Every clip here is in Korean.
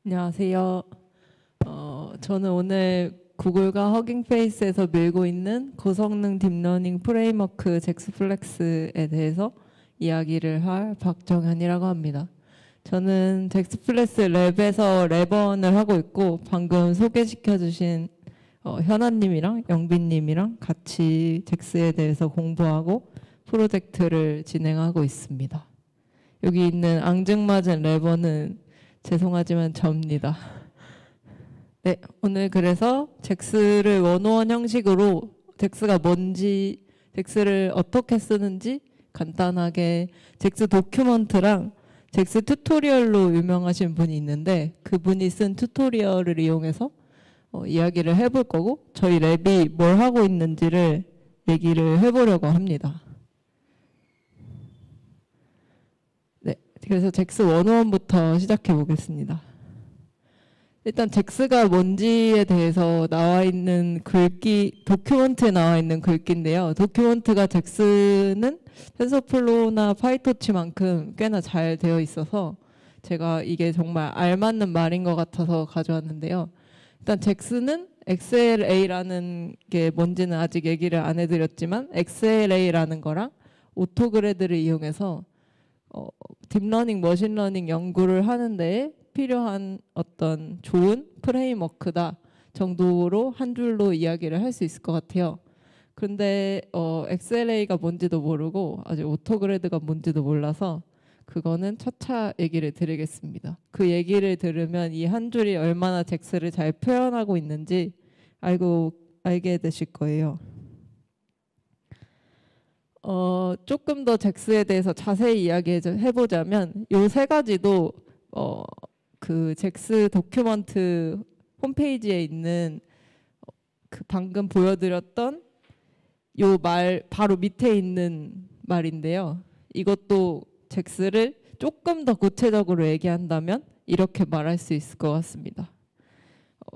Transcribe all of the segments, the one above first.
안녕하세요. 저는 오늘 구글과 허깅페이스에서 밀고 있는 고성능 딥러닝 프레임워크 잭스플렉스에 대해서 이야기를 할 박정현이라고 합니다. 저는 잭스플렉스 랩에서 랩원을 하고 있고 방금 소개시켜 주신 현아님이랑 영빈님이랑 같이 잭스에 대해서 공부하고 프로젝트를 진행하고 있습니다. 여기 있는 앙증맞은 랩원은 죄송하지만 접니다. 네, 오늘 그래서 잭스를 원오원 형식으로 잭스가 뭔지, 잭스를 어떻게 쓰는지 간단하게 잭스 도큐먼트랑 잭스 튜토리얼로 유명하신 분이 있는데 그분이 쓴 튜토리얼을 이용해서 이야기를 해볼 거고 저희 랩이 뭘 하고 있는지를 얘기를 해보려고 합니다. 네, 그래서 잭스 101부터 시작해 보겠습니다. 일단 잭스가 뭔지에 대해서 나와 있는 글귀, 도큐먼트에 나와 있는 글귀인데요. 도큐먼트가 잭스는 텐서플로우나 파이토치만큼 꽤나 잘 되어 있어서 제가 이게 정말 알맞는 말인 것 같아서 가져왔는데요. 일단 잭스는 XLA라는 게 뭔지는 아직 얘기를 안 해드렸지만 XLA라는 거랑 오토그레드를 이용해서 딥러닝, 머신러닝 연구를 하는 데에 필요한 어떤 좋은 프레임워크다 정도로 한 줄로 이야기를 할 수 있을 것 같아요. 그런데 XLA가 뭔지도 모르고 아직 오토그레드가 뭔지도 몰라서 그거는 차차 얘기를 드리겠습니다. 그 얘기를 들으면 이 한 줄이 얼마나 잭스를 잘 표현하고 있는지 알게 되실 거예요. 조금 더 잭스에 대해서 자세히 이야기해보자면 이 세 가지도 그 잭스 도큐먼트 홈페이지에 있는 그 방금 보여드렸던 요 말 바로 밑에 있는 말인데요. 이것도 잭스를 조금 더 구체적으로 얘기한다면 이렇게 말할 수 있을 것 같습니다.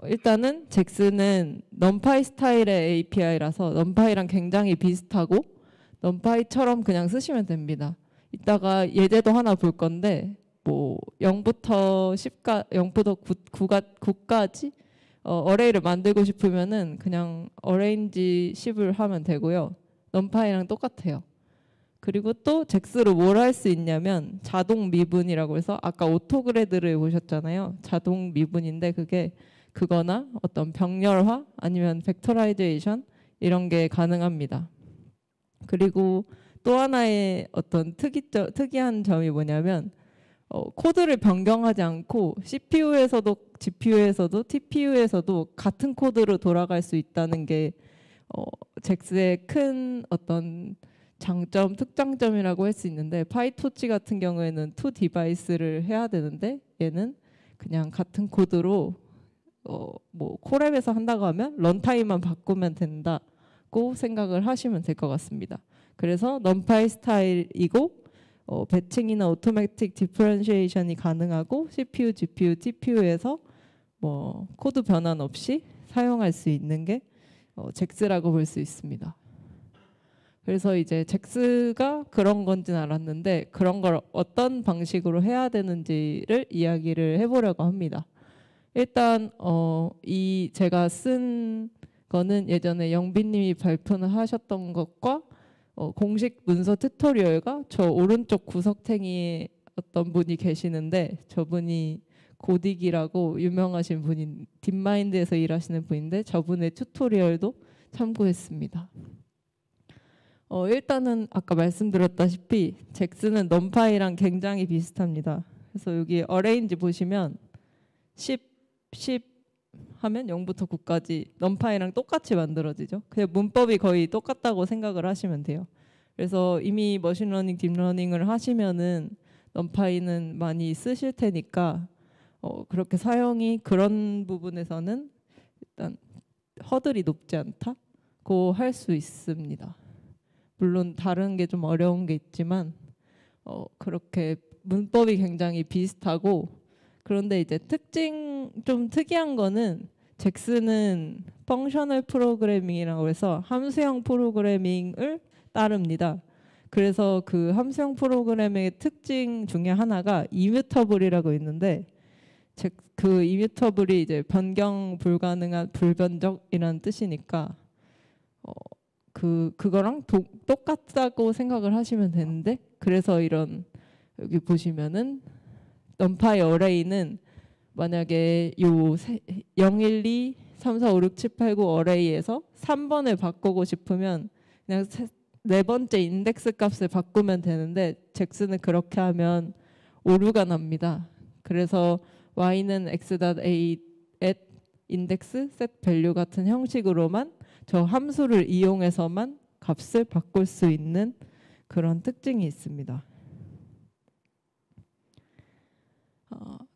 일단은 잭스는 넘파이 스타일의 API라서 넘파이랑 굉장히 비슷하고 넘파이처럼 그냥 쓰시면 됩니다. 이따가 예제도 하나 볼 건데 뭐 0부터 9까지 어레이를 만들고 싶으면은 그냥 어레인지 10을 하면 되고요. 넘파이랑 똑같아요. 그리고 또 잭스로 뭘 할 수 있냐면 자동 미분이라고 해서 아까 오토그레드를 보셨잖아요. 자동 미분인데 그거나 어떤 병렬화 아니면 벡터라이제이션 이런 게 가능합니다. 그리고 또 하나의 어떤 특이한 점이 뭐냐면 코드를 변경하지 않고 CPU에서도 GPU에서도 TPU에서도 같은 코드로 돌아갈 수 있다는 게 잭스의 큰 어떤 장점, 특장점이라고 할 수 있는데 파이토치 같은 경우에는 투 디바이스를 해야 되는데 얘는 그냥 같은 코드로 뭐 콜앱에서 한다고 하면 런타임만 바꾸면 된다고 생각을 하시면 될 것 같습니다. 그래서 넘파이 스타일이고 배칭이나 오토매틱 디퍼런시에이션이 가능하고 CPU, GPU, TPU에서 뭐 코드 변환 없이 사용할 수 있는 게 잭스라고 볼 수 있습니다. 그래서 이제 잭스가 그런 건지는 알았는데 그런 걸 어떤 방식으로 해야 되는지를 이야기를 해보려고 합니다. 일단 이 제가 쓴 거는 예전에 영빈님이 발표를 하셨던 것과 공식 문서 튜토리얼과 저 오른쪽 구석탱이에 어떤 분이 계시는데 저분이 고딕이라고 유명하신 분인 딥마인드에서 일하시는 분인데 저분의 튜토리얼도 참고했습니다. 일단은 아까 말씀드렸다시피 잭스는 넘파이랑 굉장히 비슷합니다. 그래서 여기 어레인지 보시면 10 하면 0부터 9까지 넘파이랑 똑같이 만들어지죠. 그냥 문법이 거의 똑같다고 생각을 하시면 돼요. 그래서 이미 머신러닝, 딥러닝을 하시면은 넘파이는 많이 쓰실 테니까 그렇게 사용이 그런 부분에서는 일단 허들이 높지 않다고 할 수 있습니다. 물론 다른 게 좀 어려운 게 있지만 그렇게 문법이 굉장히 비슷하고 그런데 이제 좀 특이한 거는 잭스는 펑셔널 프로그래밍이라고 해서 함수형 프로그래밍을 따릅니다. 그래서 그 함수형 프로그래밍의 특징 중에 하나가 이뮤터블이라고 있는데 그 이뮤터블이 이제 변경 불가능한 불변적이라는 뜻이니까 그거랑 똑같다고 생각을 하시면 되는데, 그래서 이런 여기 보시면은 numpy 어레이는 만약에 요 0, 1, 2, 3, 4, 5, 6, 7, 8, 9 어레이에서 3번을 바꾸고 싶으면 그냥 네 번째 인덱스 값을 바꾸면 되는데, 잭스는 그렇게 하면 오류가 납니다. 그래서 y는 x.a at index set value 같은 형식으로만 저 함수를 이용해서만 값을 바꿀 수 있는 그런 특징이 있습니다.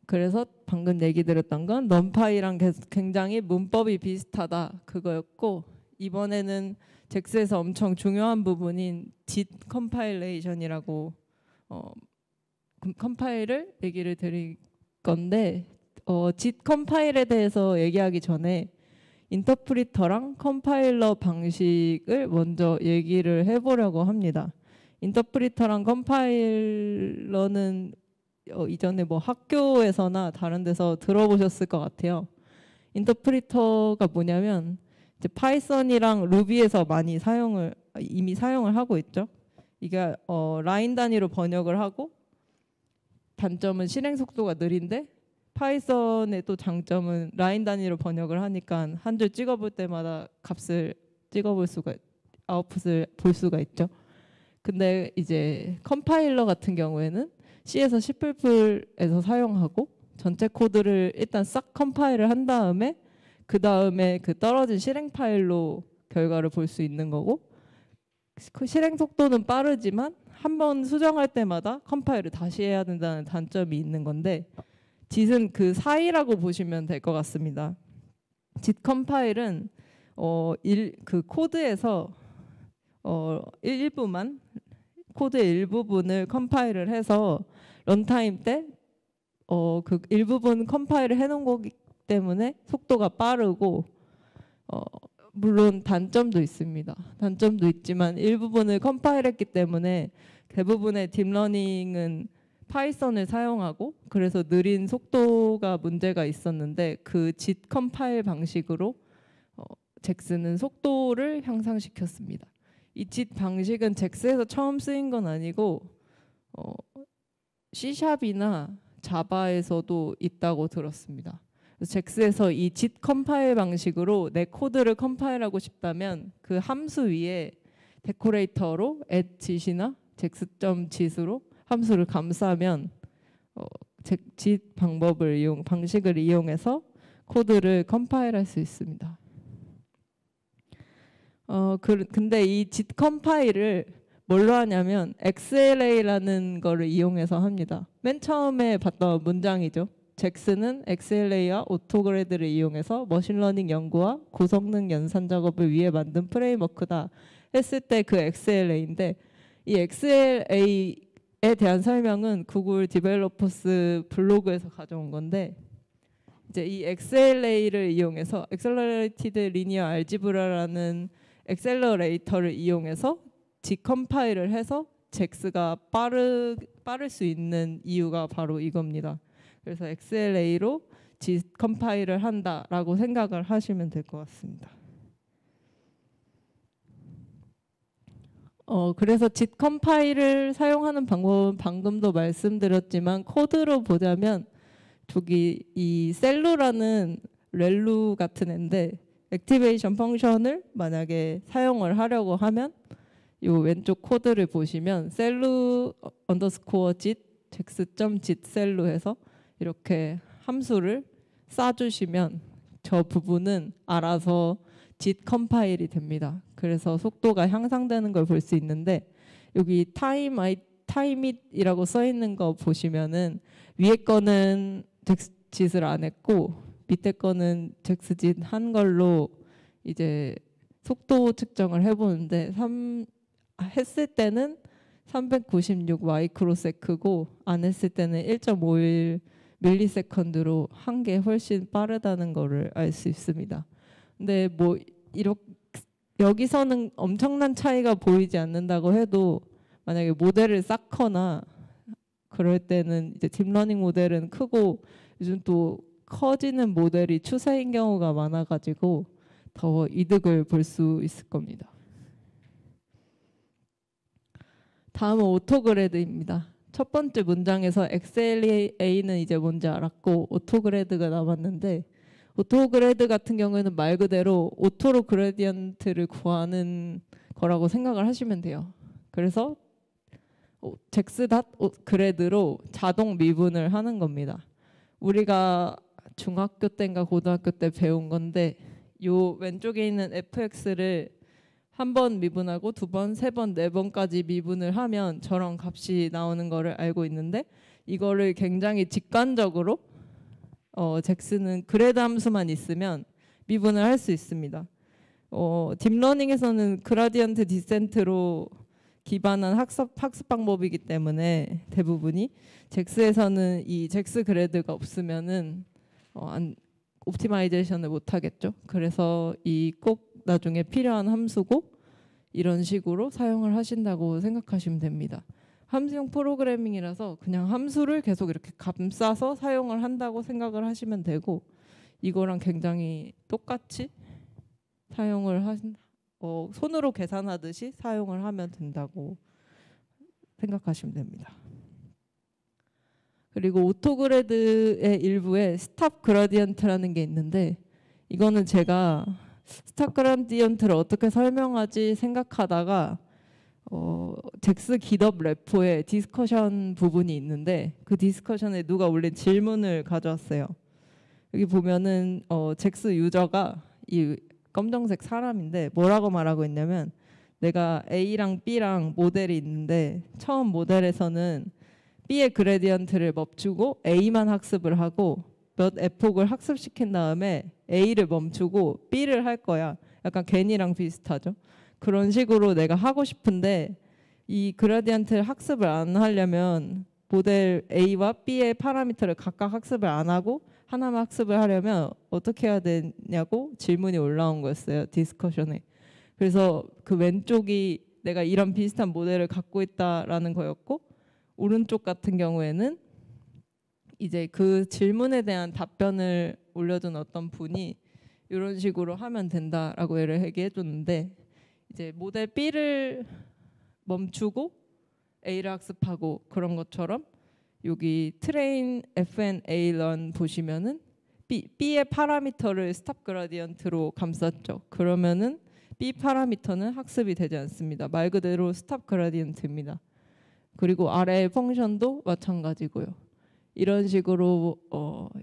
그래서 방금 얘기 드렸던 건 numpy랑 굉장히 문법이 비슷하다 그거였고, 이번에는 잭스에서 엄청 중요한 부분인 JIT 컴파일레이션이라고 컴파일을 얘기를 드릴 건데, JIT 컴파일에 대해서 얘기하기 전에 인터프리터랑 컴파일러 방식을 먼저 얘기를 해보려고 합니다. 인터프리터랑 컴파일러는 이전에 뭐 학교에서나 다른 데서 들어보셨을 것 같아요. 인터프리터가 뭐냐면 이제 파이썬이랑 루비에서 이미 사용을 하고 있죠. 이게 라인 단위로 번역을 하고, 단점은 실행 속도가 느린데 파이썬의 또 장점은 라인 단위로 번역을 하니까 한 줄 찍어볼 때마다 값을 찍어볼 수가, 아웃풋을 볼 수가 있죠. 근데 이제 컴파일러 같은 경우에는 C에서 C++에서 사용하고 전체 코드를 일단 싹 컴파일을 한 다음에 그 다음에 그 떨어진 실행 파일로 결과를 볼 수 있는 거고, 그 실행 속도는 빠르지만 한 번 수정할 때마다 컴파일을 다시 해야 된다는 단점이 있는 건데, JIT은 그 사이라고 보시면 될 것 같습니다. JIT 컴파일은 그 코드에서 일부만 코드의 일부분을 컴파일을 해서 런타임 때 그 일부분 컴파일을 해놓은 거기 때문에 속도가 빠르고, 물론 단점도 있습니다. 단점도 있지만 일부분을 컴파일했기 때문에 대부분의 딥러닝은 파이썬을 사용하고, 그래서 느린 속도가 문제가 있었는데 그 JIT 컴파일 방식으로 잭스는 속도를 향상시켰습니다. 이 JIT 방식은 잭스에서 처음 쓰인 건 아니고 C샵이나 자바에서도 있다고 들었습니다. 잭스에서 이 JIT 컴파일 방식으로 내 코드를 컴파일하고 싶다면 그 함수 위에 데코레이터로 @JIT이나 잭스.JIT으로 함수를 감싸면 JIT 방식을 이용해서 코드를 컴파일할 수 있습니다. 근데 이 JIT 컴파일을 뭘로 하냐면 XLA라는 거를 이용해서 합니다. 맨 처음에 봤던 문장이죠. 잭스는 XLA와 오토그레드를 이용해서 머신러닝 연구와 고성능 연산 작업을 위해 만든 프레임워크다 했을 때 그 XLA인데, 이 XLA에 대한 설명은 구글 디벨로퍼스 블로그에서 가져온 건데, 이제 이 XLA를 이용해서 Accelerated Linear Algebra라는 엑셀러레이터를 이용해서 디컴파일을 해서 잭스가 빠를 수 있는 이유가 바로 이겁니다. 그래서 XLA로 디컴파일을 한다라고 생각을 하시면 될 것 같습니다. 그래서 JIT 컴파일을 사용하는 방법은 방금도 말씀드렸지만 코드로 보자면 저기 이 셀루라는 렐루 같은 앤데, 액티베이션 펑션을 만약에 사용을 하려고 하면 요 왼쪽 코드를 보시면 셀루 언더스코어 JIT 잭스.JIT 셀루 해서 이렇게 함수를 쏴주시면 저 부분은 알아서 JIT 컴파일이 됩니다. 그래서 속도가 향상되는 걸 볼 수 있는데, 여기 타임잇이라고 써 있는 거 보시면은 위에 거는 JIT을 안 했고 밑에 거는 잭스.JIT 한 걸로 이제 속도 측정을 해보는데 했을 때는 396 마이크로세크고 안 했을 때는 1.51 밀리세컨드로 한 게 훨씬 빠르다는 거를 알 수 있습니다. 근데 뭐 여기서는 엄청난 차이가 보이지 않는다고 해도 만약에 모델을 쌓거나 그럴 때는 이제 딥러닝 모델은 크고 요즘 또 커지는 모델이 추세인 경우가 많아가지고 더 이득을 볼 수 있을 겁니다. 다음은 오토그레드입니다. 첫 번째 문장에서 XLA는 이제 뭔지 알았고 오토그레드가 남았는데, 오토그레드 같은 경우에는 말 그대로 오토로 그레디언트를 구하는 거라고 생각을 하시면 돼요. 그래서 잭스닷 그레드로 자동 미분을 하는 겁니다. 우리가 중학교 때인가 고등학교 때 배운 건데, 요 왼쪽에 있는 fx를 한 번 미분하고 두 번, 세 번, 네 번까지 미분을 하면 저런 값이 나오는 거를 알고 있는데, 이거를 굉장히 직관적으로 잭스는 그레드 함수만 있으면 미분을 할 수 있습니다. 딥러닝에서는 그라디언트 디센트로 기반한 학습 방법이기 때문에 대부분이, 잭스에서는 이 잭스 그레드가 없으면은 옵티마이제이션을 못 하겠죠. 그래서 이 꼭 나중에 필요한 함수고 이런 식으로 사용을 하신다고 생각하시면 됩니다. 함수형 프로그래밍이라서 그냥 함수를 계속 이렇게 감싸서 사용을 한다고 생각을 하시면 되고, 이거랑 굉장히 똑같이 사용을 손으로 계산하듯이 사용을 하면 된다고 생각하시면 됩니다. 그리고 오토그레드의 일부에 스탑 그라디언트라는 게 있는데, 이거는 제가 스탑 그라디언트를 어떻게 설명하지 생각하다가 잭스 깃업 레포에 디스커션 부분이 있는데, 그 디스커션에 누가 올린 질문을 가져왔어요. 여기 보면은 잭스 유저가 이 검정색 사람인데 뭐라고 말하고 있냐면, 내가 A랑 B랑 모델이 있는데 처음 모델에서는 B의 그레디언트를 멈추고 A만 학습을 하고 몇 에폭을 학습시킨 다음에 A를 멈추고 B를 할 거야. 약간 괜히랑 비슷하죠. 그런 식으로 내가 하고 싶은데, 이 그레디언트를 학습을 안 하려면 모델 A와 B의 파라미터를 각각 학습을 안 하고 하나만 학습을 하려면 어떻게 해야 되냐고 질문이 올라온 거였어요, 디스커션에. 그래서 그 왼쪽이 내가 이런 비슷한 모델을 갖고 있다라는 거였고, 오른쪽 같은 경우에는 이제 그 질문에 대한 답변을 올려준 어떤 분이 이런 식으로 하면 된다라고 얘기해 줬는데, 이제 모델 B를 멈추고 A를 학습하고 그런 것처럼 여기 트레인 FNA run 보시면은 B의 파라미터를 스탑 그라디언트로 감쌌죠. 그러면은 B 파라미터는 학습이 되지 않습니다. 말 그대로 스탑 그라디언트입니다. 그리고 아래의 펑션도 마찬가지고요. 이런 식으로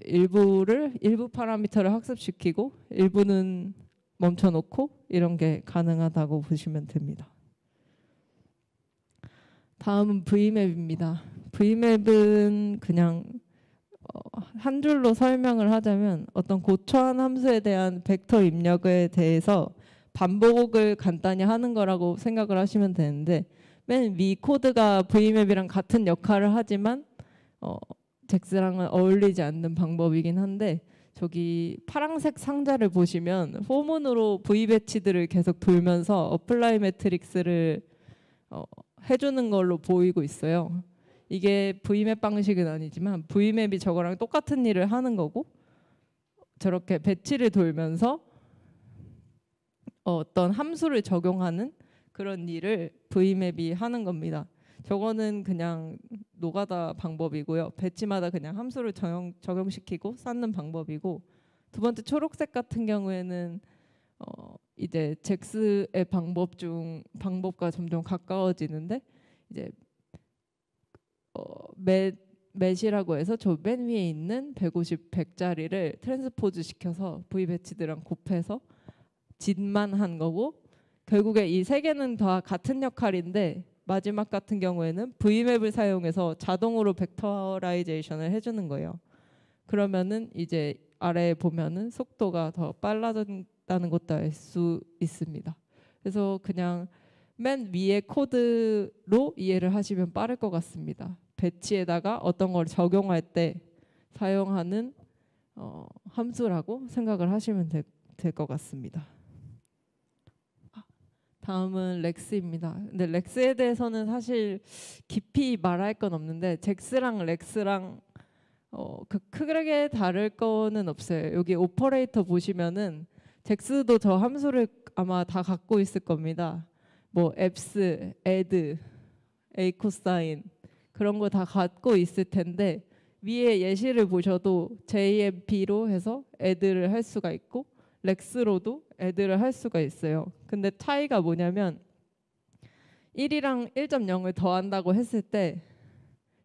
일부 파라미터를 학습시키고 일부는 멈춰놓고 이런 게 가능하다고 보시면 됩니다. 다음은 V맵입니다. V맵은 그냥 한 줄로 설명을 하자면, 어떤 고초한 함수에 대한 벡터 입력에 대해서 반복을 간단히 하는 거라고 생각을 하시면 되는데, 맨 위 코드가 V맵이랑 같은 역할을 하지만 잭스랑은 어울리지 않는 방법이긴 한데, 저기 파란색 상자를 보시면 포문으로 V배치들을 계속 돌면서 어플라이 매트릭스를 해주는 걸로 보이고 있어요. 이게 V맵 방식은 아니지만 V맵이 저거랑 똑같은 일을 하는 거고, 저렇게 배치를 돌면서 어떤 함수를 적용하는 그런 일을 V맵이 하는 겁니다. 저거는 그냥 노가다 방법이고요. 배치마다 그냥 함수를 적용시키고 쌓는 방법이고, 두 번째 초록색 같은 경우에는 이제 잭스의 방법과 점점 가까워지는데, 이제 맷이라고 해서 저 맨 위에 있는 150, 100짜리를 트랜스포즈 시켜서 V 배치들랑 곱해서 짓만 한 거고, 결국에 이 세 개는 다 같은 역할인데, 마지막 같은 경우에는 V맵을 사용해서 자동으로 벡터라이제이션을 해주는 거예요. 그러면은 이제 아래에 보면은 속도가 더 빨라진다는 것도 알 수 있습니다. 그래서 그냥 맨 위에 코드로 이해를 하시면 빠를 것 같습니다. 배치에다가 어떤 걸 적용할 때 사용하는 함수라고 생각을 하시면 될 것 같습니다. 다음은 렉스입니다. 근데 렉스에 대해서는 사실 깊이 말할 건 없는데 잭스랑 렉스랑 크게 다를 거는 없어요. 여기 오퍼레이터 보시면은 잭스도 저 함수를 아마 다 갖고 있을 겁니다. 뭐 앱스, 애드, a 코사인 그런 거 다 갖고 있을 텐데 위에 예시를 보셔도 JMP로 해서 애드를 할 수가 있고 렉스로도 애드를 할 수가 있어요. 근데 차이가 뭐냐면 1이랑 1.0을 더한다고 했을 때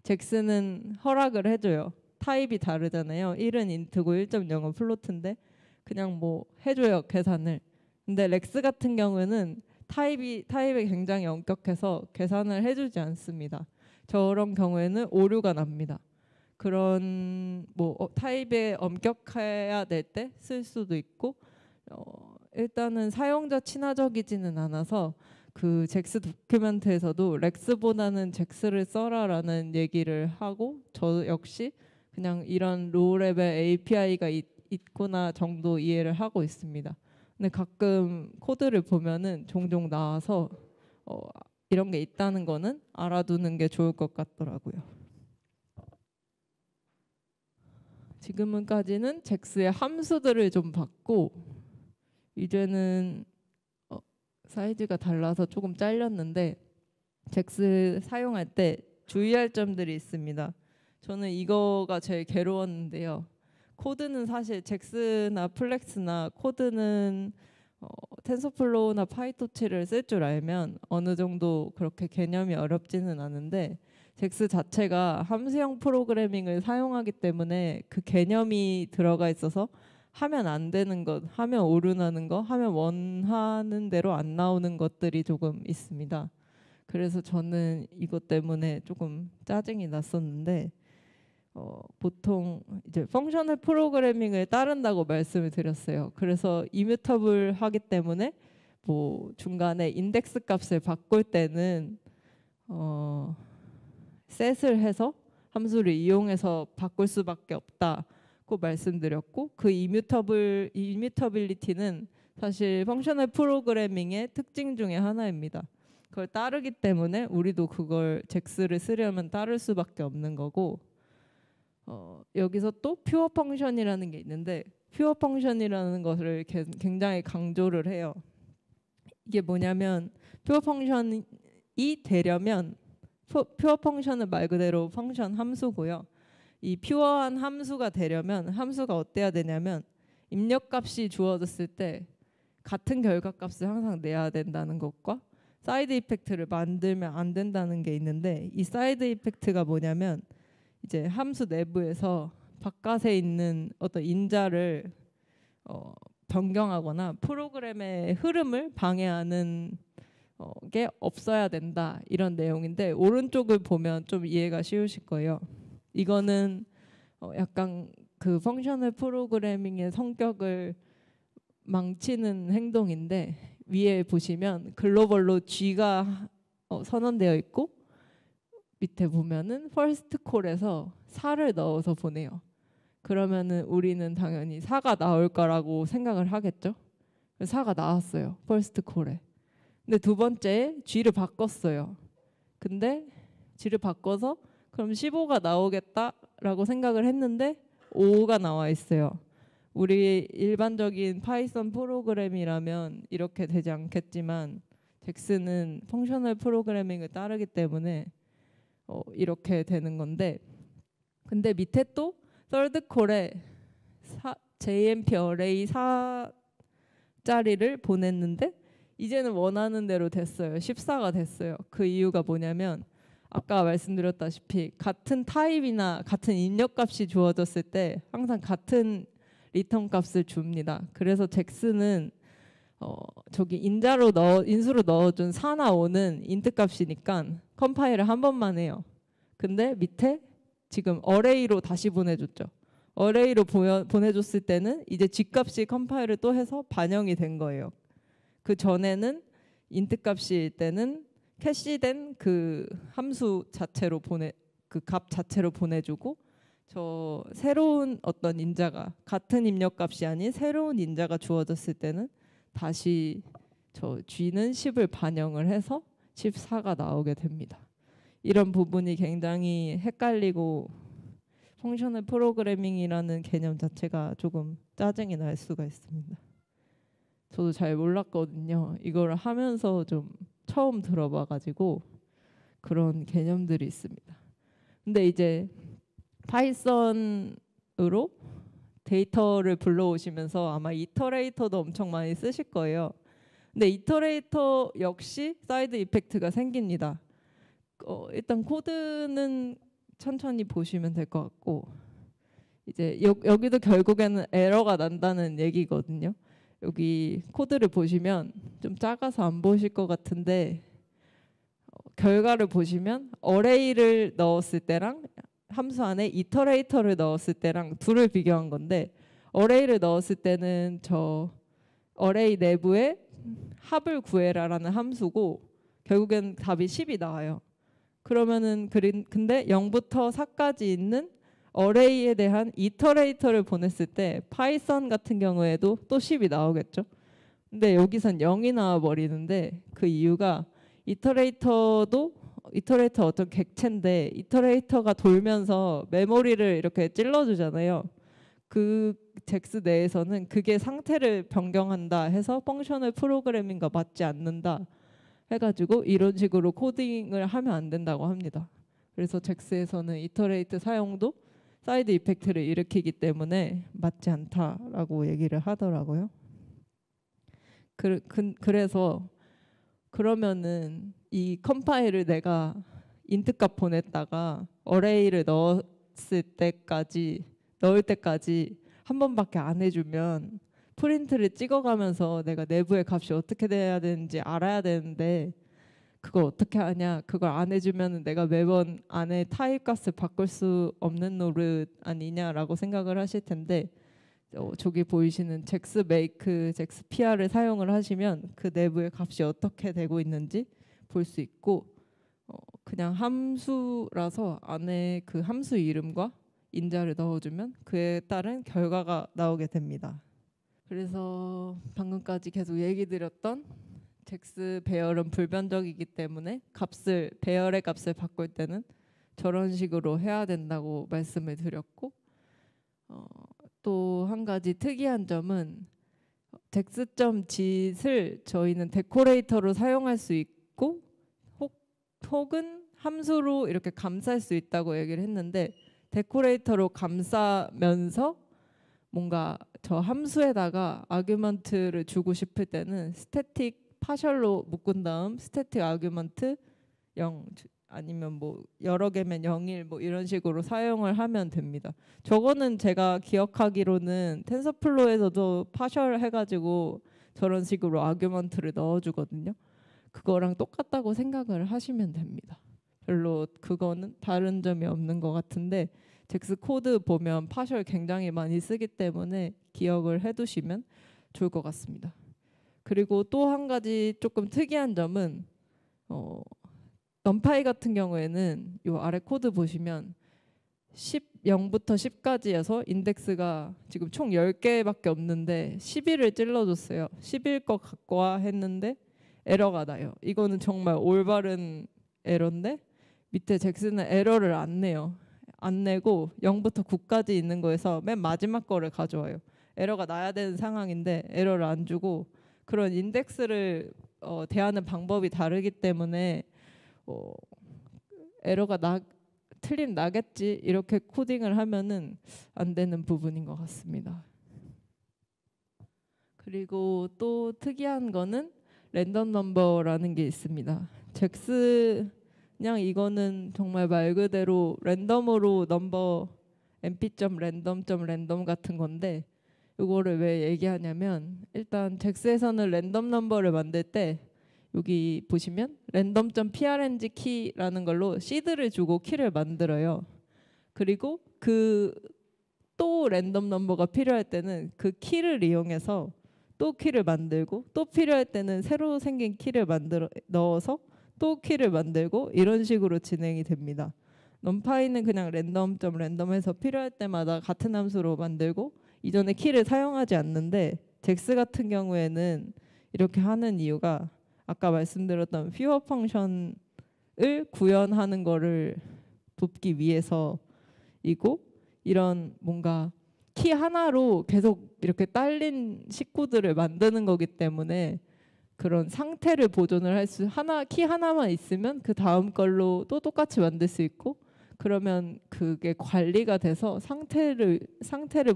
잭스는 허락을 해줘요. 타입이 다르잖아요. 1은 인트고 1.0은 플로트인데 그냥 뭐 해줘요, 계산을. 근데 렉스 같은 경우는 타입이 굉장히 엄격해서 계산을 해주지 않습니다. 저런 경우에는 오류가 납니다. 그런 뭐 타입에 엄격해야 될 때 쓸 수도 있고 일단은 사용자 친화적이지는 않아서 그 잭스 도큐멘트에서도 렉스보다는 잭스를 써라라는 얘기를 하고 저 역시 그냥 이런 로우 레벨 API가 있구나 정도 이해를 하고 있습니다. 근데 가끔 코드를 보면은 종종 나와서 이런 게 있다는 거는 알아두는 게 좋을 것 같더라고요. 지금까지는 잭스의 함수들을 좀 봤고 이제는 사이즈가 달라서 조금 잘렸는데 잭스 사용할 때 주의할 점들이 있습니다. 저는 이거가 제일 괴로웠는데요. 코드는 사실 잭스나 플렉스나 코드는 텐서플로우나 파이토치를 쓸 줄 알면 어느 정도 그렇게 개념이 어렵지는 않은데 잭스 자체가 함수형 프로그래밍을 사용하기 때문에 그 개념이 들어가 있어서 하면 안 되는 것, 하면 오류나는 거, 하면 원하는 대로 안 나오는 것들이 조금 있습니다. 그래서 저는 이것 때문에 조금 짜증이 났었는데 보통 이제 펑셔널 프로그래밍을 따른다고 말씀을 드렸어요. 그래서 이뮤터블 하기 때문에 뭐 중간에 인덱스 값을 바꿀 때는 셋을 해서 함수를 이용해서 바꿀 수밖에 없다고 말씀드렸고 그 이뮤터빌리티는 사실 펑셔널 프로그래밍의 특징 중에 하나입니다. 그걸 따르기 때문에 우리도 그걸 잭스를 쓰려면 따를 수밖에 없는 거고 여기서 또 퓨어 펑션이라는 게 있는데 퓨어 펑션이라는 것을 굉장히 강조를 해요. 이게 뭐냐면 퓨어 펑션이 되려면 퓨어 펑션은 말 그대로 펑션 함수고요. 이 퓨어한 함수가 되려면 함수가 어때야 되냐면 입력값이 주어졌을 때 같은 결과값을 항상 내야 된다는 것과 사이드 이펙트를 만들면 안 된다는 게 있는데 이 사이드 이펙트가 뭐냐면 이제 함수 내부에서 바깥에 있는 어떤 인자를 변경하거나 프로그램의 흐름을 방해하는 게 없어야 된다 이런 내용인데 오른쪽을 보면 좀 이해가 쉬우실 거예요. 이거는 약간 그 펑셔널 프로그래밍의 성격을 망치는 행동인데 위에 보시면 글로벌로 G가 선언되어 있고 밑에 보면은 퍼스트 콜에서 4를 넣어서 보내요. 그러면은 우리는 당연히 4가 나올 거라고 생각을 하겠죠. 4가 나왔어요. 퍼스트 콜에. 근데 두 번째에 G를 바꿨어요. 근데 G를 바꿔서 그럼 15가 나오겠다라고 생각을 했는데 5가 나와 있어요. 우리 일반적인 파이썬 프로그램이라면 이렇게 되지 않겠지만 잭스는 펑셔널 프로그래밍을 따르기 때문에 이렇게 되는 건데 근데 밑에 또 third 콜에 JMP 어레이 4짜리를 보냈는데 이제는 원하는 대로 됐어요. 14가 됐어요. 그 이유가 뭐냐면 아까 말씀드렸다시피 같은 타입이나 같은 입력값이 주어졌을 때 항상 같은 리턴 값을 줍니다. 그래서 잭스는 저기 인수로 넣어준 4나 5는 인트 값이니까 컴파일을 한 번만 해요. 근데 밑에 지금 어레이로 다시 보내줬죠. 어레이로 보내줬을 때는 이제 G 값이 컴파일을 또 해서 반영이 된 거예요. 그 전에는 인트 값일 때는 캐시된 그 함수 자체로 그 값 자체로 보내주고 저 새로운 어떤 인자가 같은 입력값이 아닌 새로운 인자가 주어졌을 때는 다시 저 G는 10을 반영을 해서 14가 나오게 됩니다. 이런 부분이 굉장히 헷갈리고 펑셔널 프로그래밍이라는 개념 자체가 조금 짜증이 날 수가 있습니다. 저도 잘 몰랐거든요. 이걸 하면서 좀 처음 들어봐가지고 그런 개념들이 있습니다. 근데 이제 파이썬으로 데이터를 불러오시면서 아마 이터레이터도 엄청 많이 쓰실 거예요. 근데 이터레이터 역시 사이드 이펙트가 생깁니다. 일단 코드는 천천히 보시면 될 것 같고 이제 여기도 결국에는 에러가 난다는 얘기거든요. 여기 코드를 보시면 좀 작아서 안 보실 것 같은데 결과를 보시면 어레이를 넣었을 때랑 함수 안에 이터레이터를 넣었을 때랑 둘을 비교한 건데 어레이를 넣었을 때는 저 어레이 내부에 합을 구해라라는 함수고 결국엔 답이 10이 나와요. 그러면은 근데 0부터 4까지 있는 어레이에 대한 이터레이터를 보냈을 때 파이썬 같은 경우에도 또 10이 나오겠죠. 근데 여기선 0이 나와 버리는데 그 이유가 이터레이터 어떤 객체인데 이터레이터가 돌면서 메모리를 이렇게 찔러주잖아요. 그 잭스 내에서는 그게 상태를 변경한다 해서 펑셔널 프로그래밍과 맞지 않는다 해가지고 이런 식으로 코딩을 하면 안 된다고 합니다. 그래서 잭스에서는 이터레이트 사용도 사이드 이펙트를 일으키기 때문에 맞지 않다라고 얘기를 하더라고요. 그래서 그러면은 이 컴파일을 내가 인트 값 보냈다가 어레이를 넣을 때까지 한 번밖에 안 해주면 프린트를 찍어가면서 내가 내부의 값이 어떻게 돼야 되는지 알아야 되는데 그걸 어떻게 하냐? 그걸 안 해주면 내가 매번 안에 타입 값을 바꿀 수 없는 노릇 아니냐라고 생각을 하실 텐데 저기 보이시는 잭스 메이크, 잭스 PR을 사용을 하시면 그 내부의 값이 어떻게 되고 있는지 볼 수 있고 그냥 함수라서 안에 그 함수 이름과 인자를 넣어주면 그에 따른 결과가 나오게 됩니다. 그래서 방금까지 계속 얘기 드렸던 잭스 배열은 불변적이기 때문에 배열의 값을 바꿀 때는 저런 식으로 해야 된다고 말씀을 드렸고 또 한 가지 특이한 점은 잭스.짓을 저희는 데코레이터로 사용할 수 있고 혹은 함수로 이렇게 감쌀 수 있다고 얘기를 했는데 데코레이터로 감싸면서 뭔가 저 함수에다가 아규먼트를 주고 싶을 때는 스태틱 파셜로 묶은 다음 스태틱 아규먼트 0 아니면 뭐 여러 개면 0일 뭐 이런 식으로 사용을 하면 됩니다. 저거는 제가 기억하기로는 텐서플로우에서도 파셜 해가지고 저런 식으로 아규먼트를 넣어주거든요. 그거랑 똑같다고 생각을 하시면 됩니다. 별로 그거는 다른 점이 없는 것 같은데 잭스 코드 보면 파셜 굉장히 많이 쓰기 때문에 기억을 해두시면 좋을 것 같습니다. 그리고 또 한 가지 조금 특이한 점은 넘파이 같은 경우에는 이 아래 코드 보시면 0부터 10까지여서 인덱스가 지금 총 10개밖에 없는데 11을 찔러줬어요. 10일 것 같고 했는데 에러가 나요. 이거는 정말 올바른 에러인데 밑에 잭스는 에러를 안 내요. 안 내고 0부터 9까지 있는 거에서 맨 마지막 거를 가져와요. 에러가 나야 되는 상황인데 에러를 안 주고 그런 인덱스를 대하는 방법이 다르기 때문에 에러가 틀림 나겠지 이렇게 코딩을 하면은 안 되는 부분인 것 같습니다. 그리고 또 특이한 거는 랜덤 넘버라는 게 있습니다. 잭스 그냥 이거는 정말 말 그대로 랜덤으로 넘버 np.random.random 같은 건데 이거를 왜 얘기하냐면 일단 잭스에서는 랜덤 넘버를 만들 때 여기 보시면 random.prng 키라는 걸로 시드를 주고 키를 만들어요. 그리고 또 랜덤 넘버가 필요할 때는 그 키를 이용해서 또 키를 만들고 또 필요할 때는 새로 생긴 키를 넣어서 또 키를 만들고 이런 식으로 진행이 됩니다. 넘파이는 그냥 랜덤.랜덤해서 필요할 때마다 같은 함수로 만들고 이전에 키를 사용하지 않는데 잭스 같은 경우에는 이렇게 하는 이유가 아까 말씀드렸던 퓨어 펑션을 구현하는 거를 돕기 위해서이고, 이런 뭔가 키 하나로 계속 이렇게 딸린 식구들을 만드는 거기 때문에 그런 상태를 보존을 할 수, 키 하나만 있으면 그 다음 걸로 또 똑같이 만들 수 있고, 그러면 그게 관리가 돼서 상태를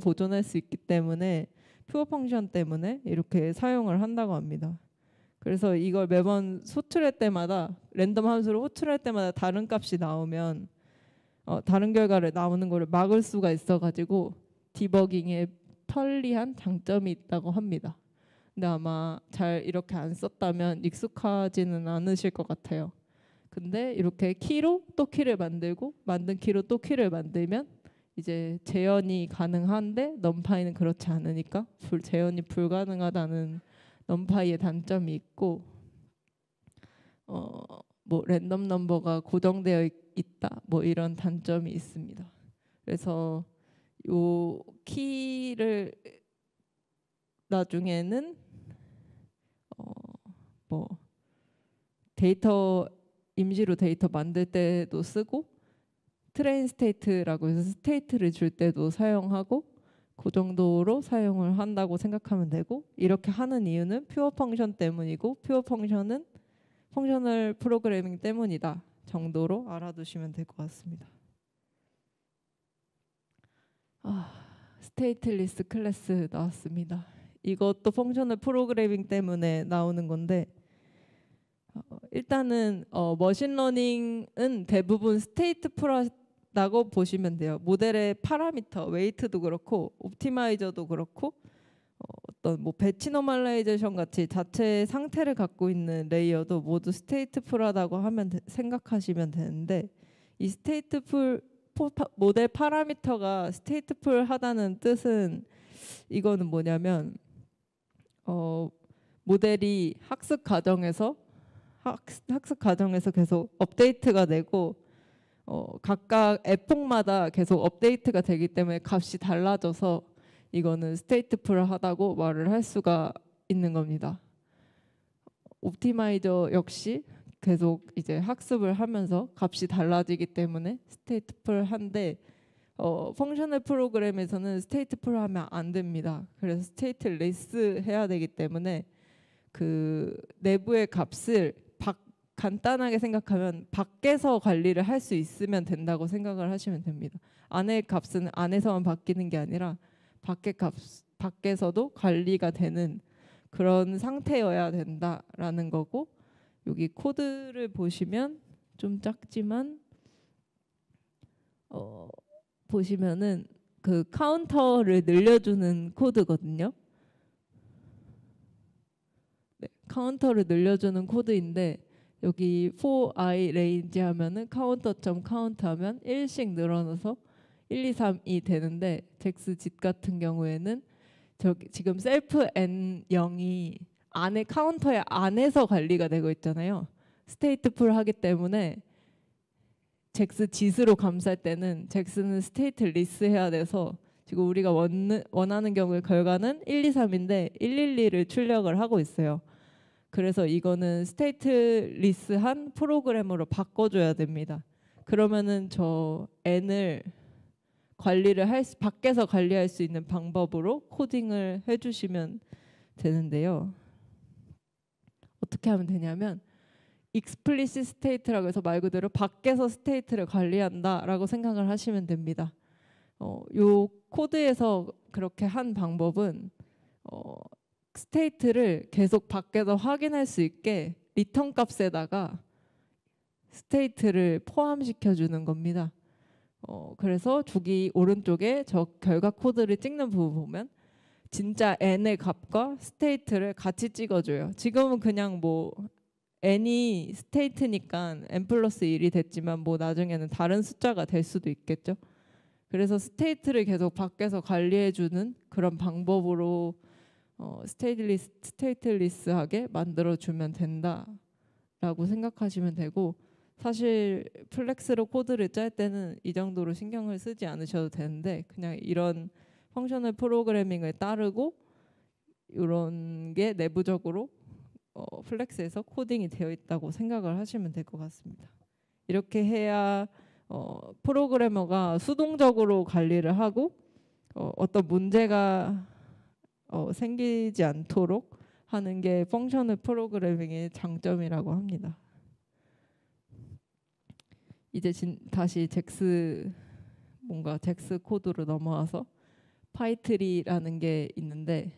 보존할 수 있기 때문에 퓨어 펑션 때문에 이렇게 사용을 한다고 합니다. 그래서 이걸 매번 호출할 때마다, 랜덤 함수를 호출할 때마다 다른 값이 나오면 다른 결과를 나오는 거를 막을 수가 있어가지고 디버깅에 편리한 장점이 있다고 합니다. 근데 아마 잘 이렇게 안 썼다면 익숙하지는 않으실 것 같아요. 근데 이렇게 키로 또 키를 만들고 만든 키로 또 키를 만들면 이제 재현이 가능한데 넘파이는 그렇지 않으니까 재현이 불가능하다는 넘파이의 단점이 있고, 뭐 랜덤 넘버가 고정되어 있다 뭐 이런 단점이 있습니다. 그래서 요 키를 나중에는 뭐 데이터 임시로 데이터 만들 때도 쓰고, 트레인 스테이트라고 해서 스테이트를 줄 때도 사용하고, 그 정도로 사용을 한다고 생각하면 되고, 이렇게 하는 이유는 퓨어 펑션 때문이고 퓨어 펑션은 펑셔널 프로그래밍 때문이다 정도로 알아두시면 될 것 같습니다. 스테이트리스 클래스 나왔습니다. 이것도 펑셔널 프로그래밍 때문에 나오는 건데, 일단은 머신러닝은 대부분 스테이트 풀하다고 보시면 돼요. 모델의 파라미터, 웨이트도 그렇고 옵티마이저도 그렇고 어떤 뭐 배치 노멀라이제이션 같이 자체 상태를 갖고 있는 레이어도 모두 스테이트 풀하다고 생각하시면 되는데, 이 스테이트 풀 모델 파라미터가 스테이트 풀하다는 뜻은 이거는 뭐냐면 모델이 학습 과정에서 계속 업데이트가 되고 각각 에폭마다 계속 업데이트가 되기 때문에 값이 달라져서 이거는 스테이트 풀하다고 말을 할 수가 있는 겁니다. 옵티마이저 역시 계속 이제 학습을 하면서 값이 달라지기 때문에 스테이트 풀한데, 펑셔널 프로그램에서는 스테이트 풀하면 안 됩니다. 그래서 스테이트 리스 해야 되기 때문에 그 내부의 값을 간단하게 생각하면 밖에서 관리를 할 수 있으면 된다고 생각을 하시면 됩니다. 안의 값은 안에서만 바뀌는 게 아니라 밖에서도 관리가 되는 그런 상태여야 된다라는 거고, 여기 코드를 보시면 좀 작지만 보시면은 그 카운터를 늘려주는 코드거든요. 네, 카운터를 늘려주는 코드인데, 여기 for i range 하면은 카운터 하면 1씩 늘어나서 1, 2, 3이 되는데, 잭스짓 같은 경우에는 지금 셀프 n0이 안에 카운터의 안에서 관리가 되고 있잖아요. 스테이트 풀 하기 때문에 잭스짓으로 감쌀 때는 잭스는 스테이트 리스 해야 돼서, 지금 우리가 원하는 경우의 결과는 1, 2, 3인데 1, 1, 2를 출력을 하고 있어요. 그래서 이거는 스테이트 리스한 프로그램으로 바꿔줘야 됩니다. 그러면은 저 n을 밖에서 관리할 수 있는 방법으로 코딩을 해주시면 되는데요. 어떻게 하면 되냐면 explicit state라고 해서 말 그대로 밖에서 스테이트를 관리한다라고 생각을 하시면 됩니다. 요 코드에서 그렇게 한 방법은 스테이트를 계속 밖에서 확인할 수 있게 리턴 값에다가 스테이트를 포함시켜 주는 겁니다. 그래서 주기 오른쪽에 저 결과 코드를 찍는 부분 보면 진짜 n의 값과 스테이트를 같이 찍어줘요. 지금은 그냥 뭐 n이 스테이트니까 n 플러스 1이 됐지만 뭐 나중에는 다른 숫자가 될 수도 있겠죠. 그래서 스테이트를 계속 밖에서 관리해주는 그런 방법으로 스테이트리스하게 만들어주면 된다라고 생각하시면 되고, 사실 플렉스로 코드를 짤 때는 이 정도로 신경을 쓰지 않으셔도 되는데, 그냥 이런 펑셔널 프로그래밍을 따르고 이런 게 내부적으로 플렉스에서 코딩이 되어 있다고 생각을 하시면 될 것 같습니다. 이렇게 해야 프로그래머가 수동적으로 관리를 하고 어떤 문제가 생기지 않도록 하는 게 펑셔널 프로그래밍의 장점이라고 합니다. 이제 다시 잭스 코드로 넘어와서 파이트리라는 게 있는데,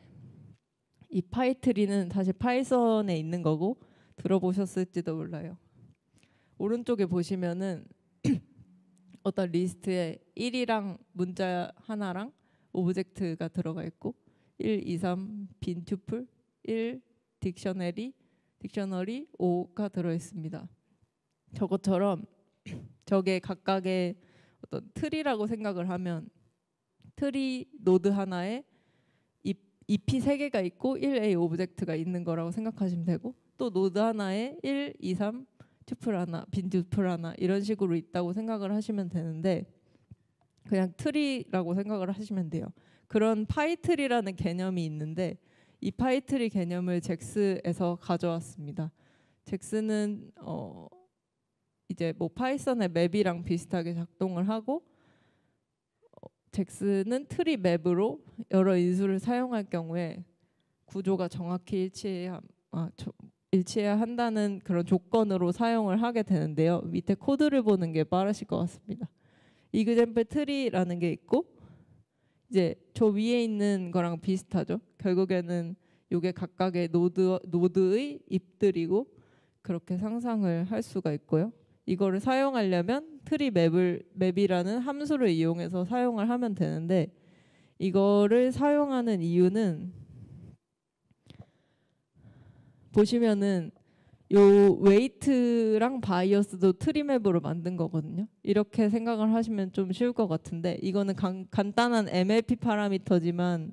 이 파이트리는 사실 파이썬에 있는 거고 들어보셨을지도 몰라요. 오른쪽에 보시면은 어떤 리스트에 1이랑 문자 하나랑 오브젝트가 들어가 있고 1, 2, 3 빈 튜플, 1 딕셔너리 5가 들어 있습니다. 저것처럼 저게 각각의 어떤 틀이라고 생각을 하면 트리 노드 하나에 EP 3개가 있고 1A 오브젝트가 있는 거라고 생각하시면 되고, 또 노드 하나에 1, 2, 3 튜플 하나, 빈 튜플 하나 이런 식으로 있다고 생각을 하시면 되는데, 그냥 트리라고 생각을 하시면 돼요. 그런 파이트리라는 개념이 있는데 이 파이트리 개념을 잭스에서 가져왔습니다. 잭스는 이제 뭐 파이썬의 맵이랑 비슷하게 작동을 하고, 잭스는 트리 맵으로 여러 인수를 사용할 경우에 구조가 정확히 일치해야 한다는 그런 조건으로 사용을 하게 되는데요. 밑에 코드를 보는 게 빠르실 것 같습니다. 이그젬플 트리라는 게 있고, 이제 저 위에 있는 거랑 비슷하죠. 결국에는 이게 각각의 노드의 잎들이고 그렇게 상상을 할 수가 있고요. 이거를 사용하려면 트리 맵이라는 함수를 이용해서 사용을 하면 되는데, 이거를 사용하는 이유는 보시면은 요 웨이트랑 바이어스도 트리 맵으로 만든 거거든요. 이렇게 생각을 하시면 좀 쉬울 것 같은데, 이거는 간단한 MLP 파라미터지만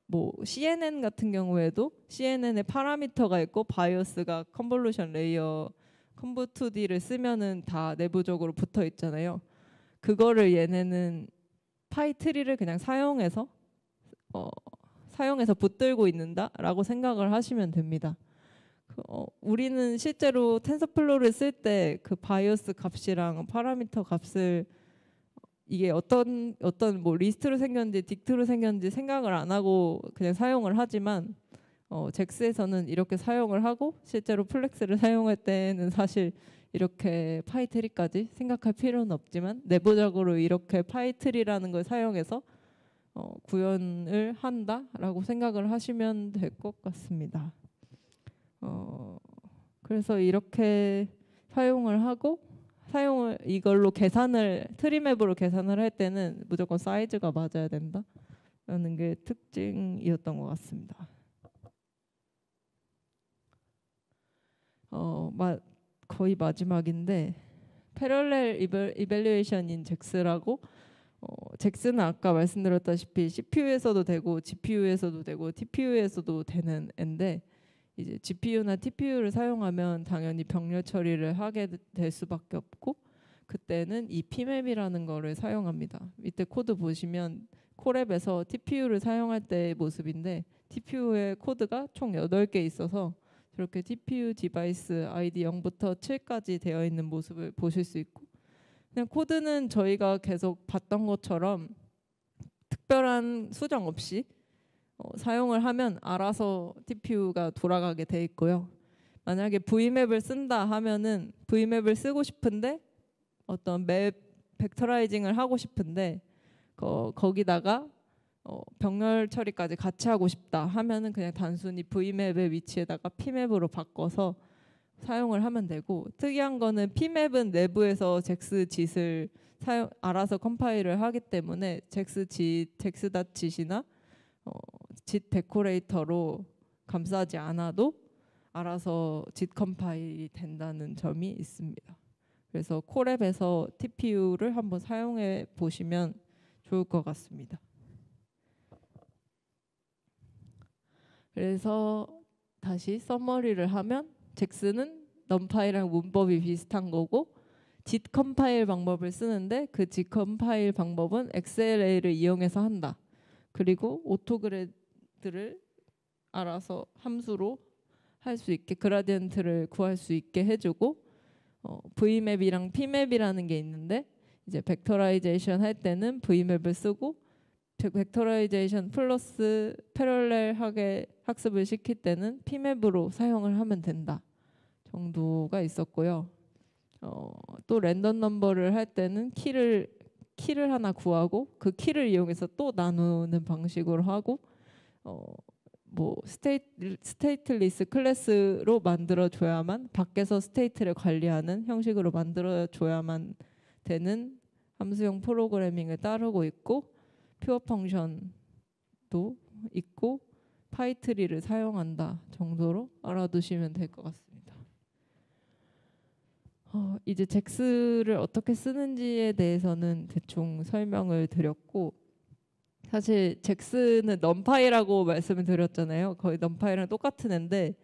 뭐 CNN 같은 경우에도 CNN에 파라미터가 있고 바이어스가 컨볼루션 레이어 컴부2D를 쓰면은 다 내부적으로 붙어 있잖아요. 그거를 얘네는 파이트리를 그냥 사용해서 붙들고 있는다라고 생각을 하시면 됩니다. 우리는 실제로 텐서플로우를 쓸 때 그 바이어스 값이랑 파라미터 값을 이게 어떤 뭐 리스트로 생겼는지 딕트로 생겼는지 생각을 안 하고 그냥 사용을 하지만, 잭스에서는 이렇게 사용을 하고 실제로 플렉스를 사용할 때는 사실 이렇게 파이트리까지 생각할 필요는 없지만 내부적으로 이렇게 파이트리라는 걸 사용해서 구현을 한다라고 생각을 하시면 될 것 같습니다. 그래서 이렇게 사용을 하고, 이걸로 트리맵으로 계산을 할 때는 무조건 사이즈가 맞아야 된다라는 게 특징이었던 것 같습니다. 거의 마지막인데, 패럴렐 이밸류에이션인 잭스라고, 잭스는 아까 말씀드렸다시피 CPU에서도 되고 GPU에서도 되고 TPU에서도 되는 앤데, 이제 GPU나 TPU를 사용하면 당연히 병렬 처리를 하게 될 수밖에 없고, 그때는 이 PMAP이라는 거를 사용합니다. 밑에 코드 보시면 콜앱에서 TPU를 사용할 때의 모습인데, TPU의 코드가 총 8개 있어서 저렇게 TPU 디바이스 ID 0부터 7까지 되어 있는 모습을 보실 수 있고, 그냥 코드는 저희가 계속 봤던 것처럼 특별한 수정 없이 사용을 하면 알아서 TPU가 돌아가게 돼 있고요. 만약에 V맵을 쓴다 하면은 V맵을 쓰고 싶은데 어떤 맵 벡터라이징을 하고 싶은데 거기다가 병렬 처리까지 같이 하고 싶다 하면은 그냥 단순히 V맵의 위치에다가 P맵으로 바꿔서 사용을 하면 되고, 특이한 거는 P맵은 내부에서 잭스.짓을 알아서 컴파일을 하기 때문에 잭스.짓이나 짓 데코레이터로 감싸지 않아도 알아서 짓 컴파일이 된다는 점이 있습니다. 그래서 콜앱에서 TPU를 한번 사용해 보시면 좋을 것 같습니다. 그래서 다시 서머리를 하면, 잭스는 넘파이랑 문법이 비슷한 거고 짓 컴파일 방법을 쓰는데 그 짓 컴파일 방법은 XLA를 이용해서 한다. 그리고 오토그레드를 알아서 함수로 할 수 있게 그라디언트를 구할 수 있게 해주고 V맵이랑 P맵이라는 게 있는데 이제 벡터라이제이션 할 때는 V맵을 쓰고 벡터라이제이션 플러스 패럴렐하게 학습을 시킬 때는 P맵으로 사용을 하면 된다 정도가 있었고요. 또 랜덤 넘버를 할 때는 키를 하나 구하고 그 키를 이용해서 또 나누는 방식으로 하고 뭐 스테이트리스 클래스로 만들어줘야만 밖에서 스테이트를 관리하는 형식으로 만들어줘야만 되는 함수형 프로그래밍을 따르고 있고 퓨어 펑션도 있고 파이트리를 사용한다 정도로 알아두시면 될 것 같습니다. 이제 잭스를 어떻게 쓰는지에 대해서는 대충 설명을 드렸고 사실 잭스는 넘파이라고 말씀을 드렸잖아요. 거의 넘파이랑 똑같은 앤데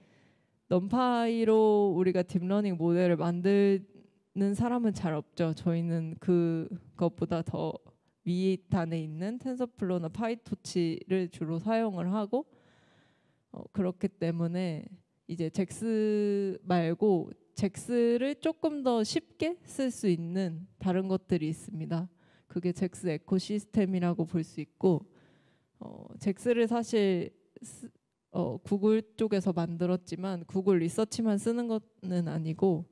넘파이로 우리가 딥러닝 모델을 만드는 사람은 잘 없죠. 저희는 그것보다 더 위단에 있는 텐서플로우나 파이토치를 주로 사용을 하고 그렇기 때문에 이제 잭스 말고 잭스를 조금 더 쉽게 쓸 수 있는 다른 것들이 있습니다. 그게 잭스 에코시스템이라고 볼 수 있고 잭스를 사실 구글 쪽에서 만들었지만 구글 리서치만 쓰는 것은 아니고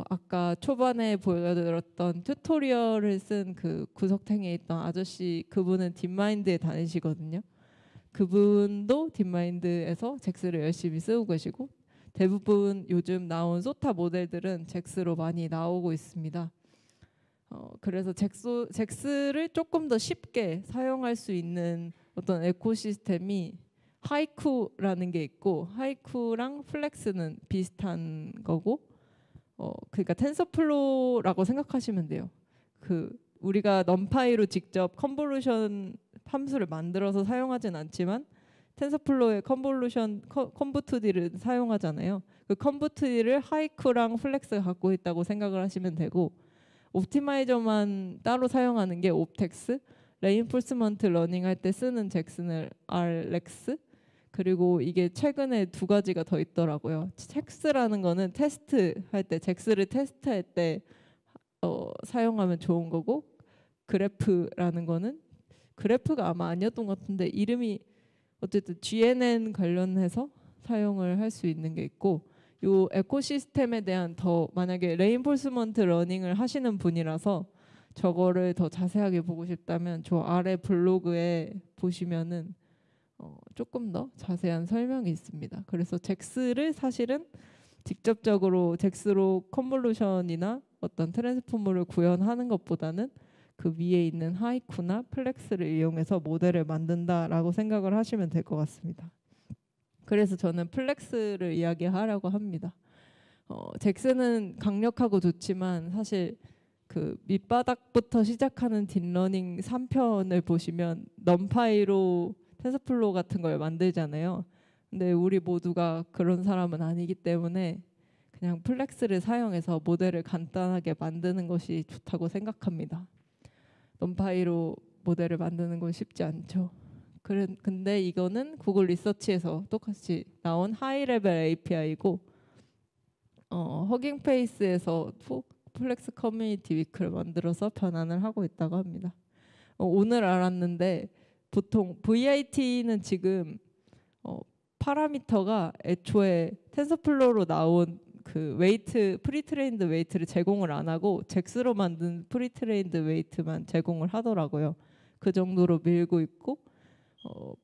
아까 초반에 보여드렸던 튜토리얼을 쓴 그 구석탱이에 있던 아저씨 그분은 딥마인드에 다니시거든요. 그분도 딥마인드에서 잭스를 열심히 쓰고 계시고 대부분 요즘 나온 소타 모델들은 잭스로 많이 나오고 있습니다. 그래서 잭스를 조금 더 쉽게 사용할 수 있는 어떤 에코시스템이 하이쿠라는 게 있고 하이쿠랑 플렉스는 비슷한 거고 그러니까 텐서플로우라고 생각하시면 돼요. 우리가 넘파이로 직접 컨볼루션 함수를 만들어서 사용하진 않지만 텐서플로우의 컨부2D를 사용하잖아요. 그 컨부2D를 하이쿠랑 플렉스가 갖고 있다고 생각을 하시면 되고 옵티마이저만 따로 사용하는 게 옵텍스, 레인포스먼트 러닝 할 때 쓰는 잭슨을 RLEX 그리고 이게 최근에 두 가지가 더 있더라고요. 잭스라는 거는 테스트 할 때 잭스를 테스트할 때 사용하면 좋은 거고 그래프라는 거는 그래프가 아마 아니었던 것 같은데 이름이 어쨌든 GNN 관련해서 사용을 할 수 있는 게 있고 요 에코시스템에 대한 더 만약에 레인포스먼트 러닝을 하시는 분이라서 저거를 더 자세하게 보고 싶다면 저 아래 블로그에 보시면은 조금 더 자세한 설명이 있습니다. 그래서 잭스를 사실은 직접적으로 잭스로 컨볼루션이나 어떤 트랜스포머를 구현하는 것보다는 그 위에 있는 하이쿠나 플렉스를 이용해서 모델을 만든다라고 생각을 하시면 될 것 같습니다. 그래서 저는 플렉스를 이야기하려고 합니다. 잭스는 강력하고 좋지만 사실 그 밑바닥부터 시작하는 딥러닝 3편을 보시면 넘파이로 텐서플로우 같은 걸 만들잖아요. 근데 우리 모두가 그런 사람은 아니기 때문에 그냥 플렉스를 사용해서 모델을 간단하게 만드는 것이 좋다고 생각합니다. 넘파이로 모델을 만드는 건 쉽지 않죠. 근데 이거는 구글 리서치에서 똑같이 나온 하이 레벨 API고 허깅페이스에서 플렉스 커뮤니티 위크를 만들어서 변환을 하고 있다고 합니다. 오늘 알았는데 보통 VIT는 지금 파라미터가 애초에 텐서플로우로 나온 그 웨이트 프리트레인드 웨이트를 제공을 안 하고 잭스로 만든 프리트레인드 웨이트만 제공을 하더라고요. 그 정도로 밀고 있고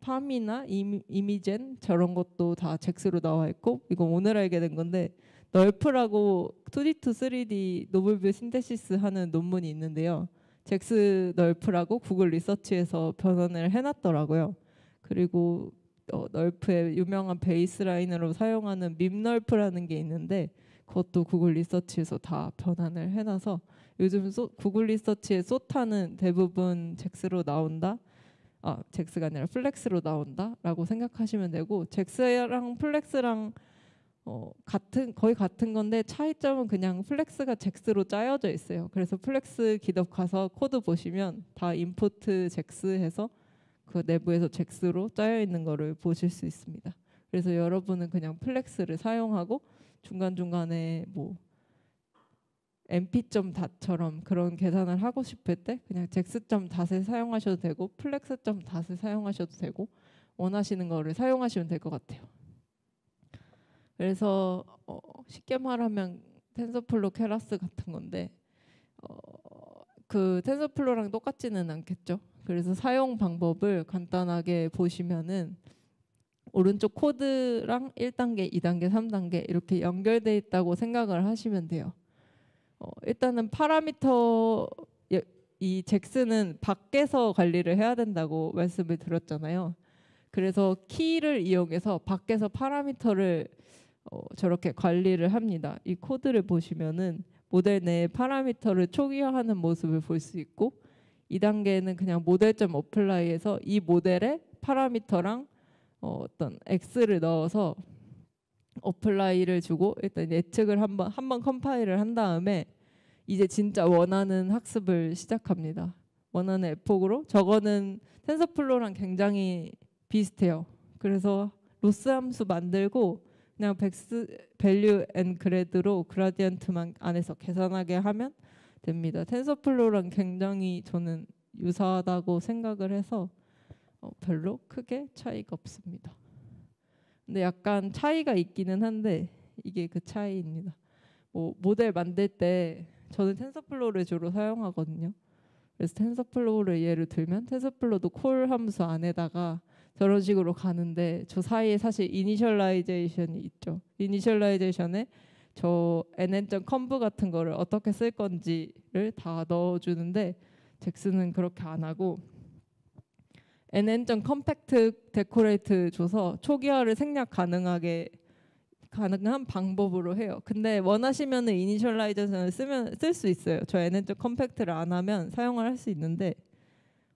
팜이나 이미젠 저런 것도 다 잭스로 나와 있고 이건 오늘 알게 된 건데 널프라고 2D to 3D 노블뷰 신테시스 하는 논문이 있는데요. 잭스 널프라고 구글 리서치에서 변환을 해놨더라고요. 그리고 널프의 유명한 베이스라인으로 사용하는 밈널프라는 게 있는데 그것도 구글 리서치에서 다 변환을 해놔서 요즘 구글 리서치의 소타는 대부분 잭스로 나온다. 잭스가 아니라 플렉스로 나온다라고 생각하시면 되고 잭스랑 플렉스랑 거의 같은 건데 차이점은 그냥 플렉스가 잭스로 짜여져 있어요. 그래서 플렉스 기덥 가서 코드 보시면 다 임포트 잭스 해서 그 내부에서 잭스로 짜여 있는 거를 보실 수 있습니다. 그래서 여러분은 그냥 플렉스를 사용하고 중간중간에 뭐 mp.dat처럼 그런 계산을 하고 싶을 때 그냥 잭스.dat을 사용하셔도 되고 플렉스.dat을 사용하셔도 되고 원하시는 거를 사용하시면 될 것 같아요. 그래서 쉽게 말하면 텐서플로 케라스 같은 건데 그 텐서플로랑 똑같지는 않겠죠. 그래서 사용 방법을 간단하게 보시면은 오른쪽 코드랑 1단계, 2단계, 3단계 이렇게 연결돼 있다고 생각을 하시면 돼요. 일단은 파라미터 이 잭스는 밖에서 관리를 해야 된다고 말씀을 드렸잖아요. 그래서 키를 이용해서 밖에서 파라미터를 저렇게 관리를 합니다. 이 코드를 보시면은 모델 내에 파라미터를 초기화하는 모습을 볼 수 있고 2단계는 그냥 모델.apply에서 이 모델의 파라미터랑 어떤 x를 넣어서 어플라이를 주고 일단 예측을 한번 컴파일을 한 다음에 이제 진짜 원하는 학습을 시작합니다. 원하는 에폭으로 저거는 텐서플로우랑 굉장히 비슷해요. 그래서 로스 함수 만들고 그냥 백스 밸류 앤 그래드로 그라디언트만 안에서 계산하게 하면 됩니다. 텐서플로우랑 굉장히 저는 유사하다고 생각을 해서 별로 크게 차이가 없습니다. 근데 약간 차이가 있기는 한데 이게 그 차이입니다. 뭐 모델 만들 때 저는 텐서플로우를 주로 사용하거든요. 그래서 텐서플로우를 예를 들면 텐서플로우도 콜 함수 안에다가 저런 식으로 가는데 저 사이에 사실 이니셜라이제이션이 있죠. 이니셜라이제이션에 저 nn.conv 같은 거를 어떻게 쓸 건지를 다 넣어주는데 잭스는 그렇게 안 하고 nn.compact decorate 줘서 초기화를 생략 가능한 방법으로 해요. 근데 원하시면은 이니셜라이제이션을 쓸 수 있어요. 저 nn.compact를 안 하면 사용을 할 수 있는데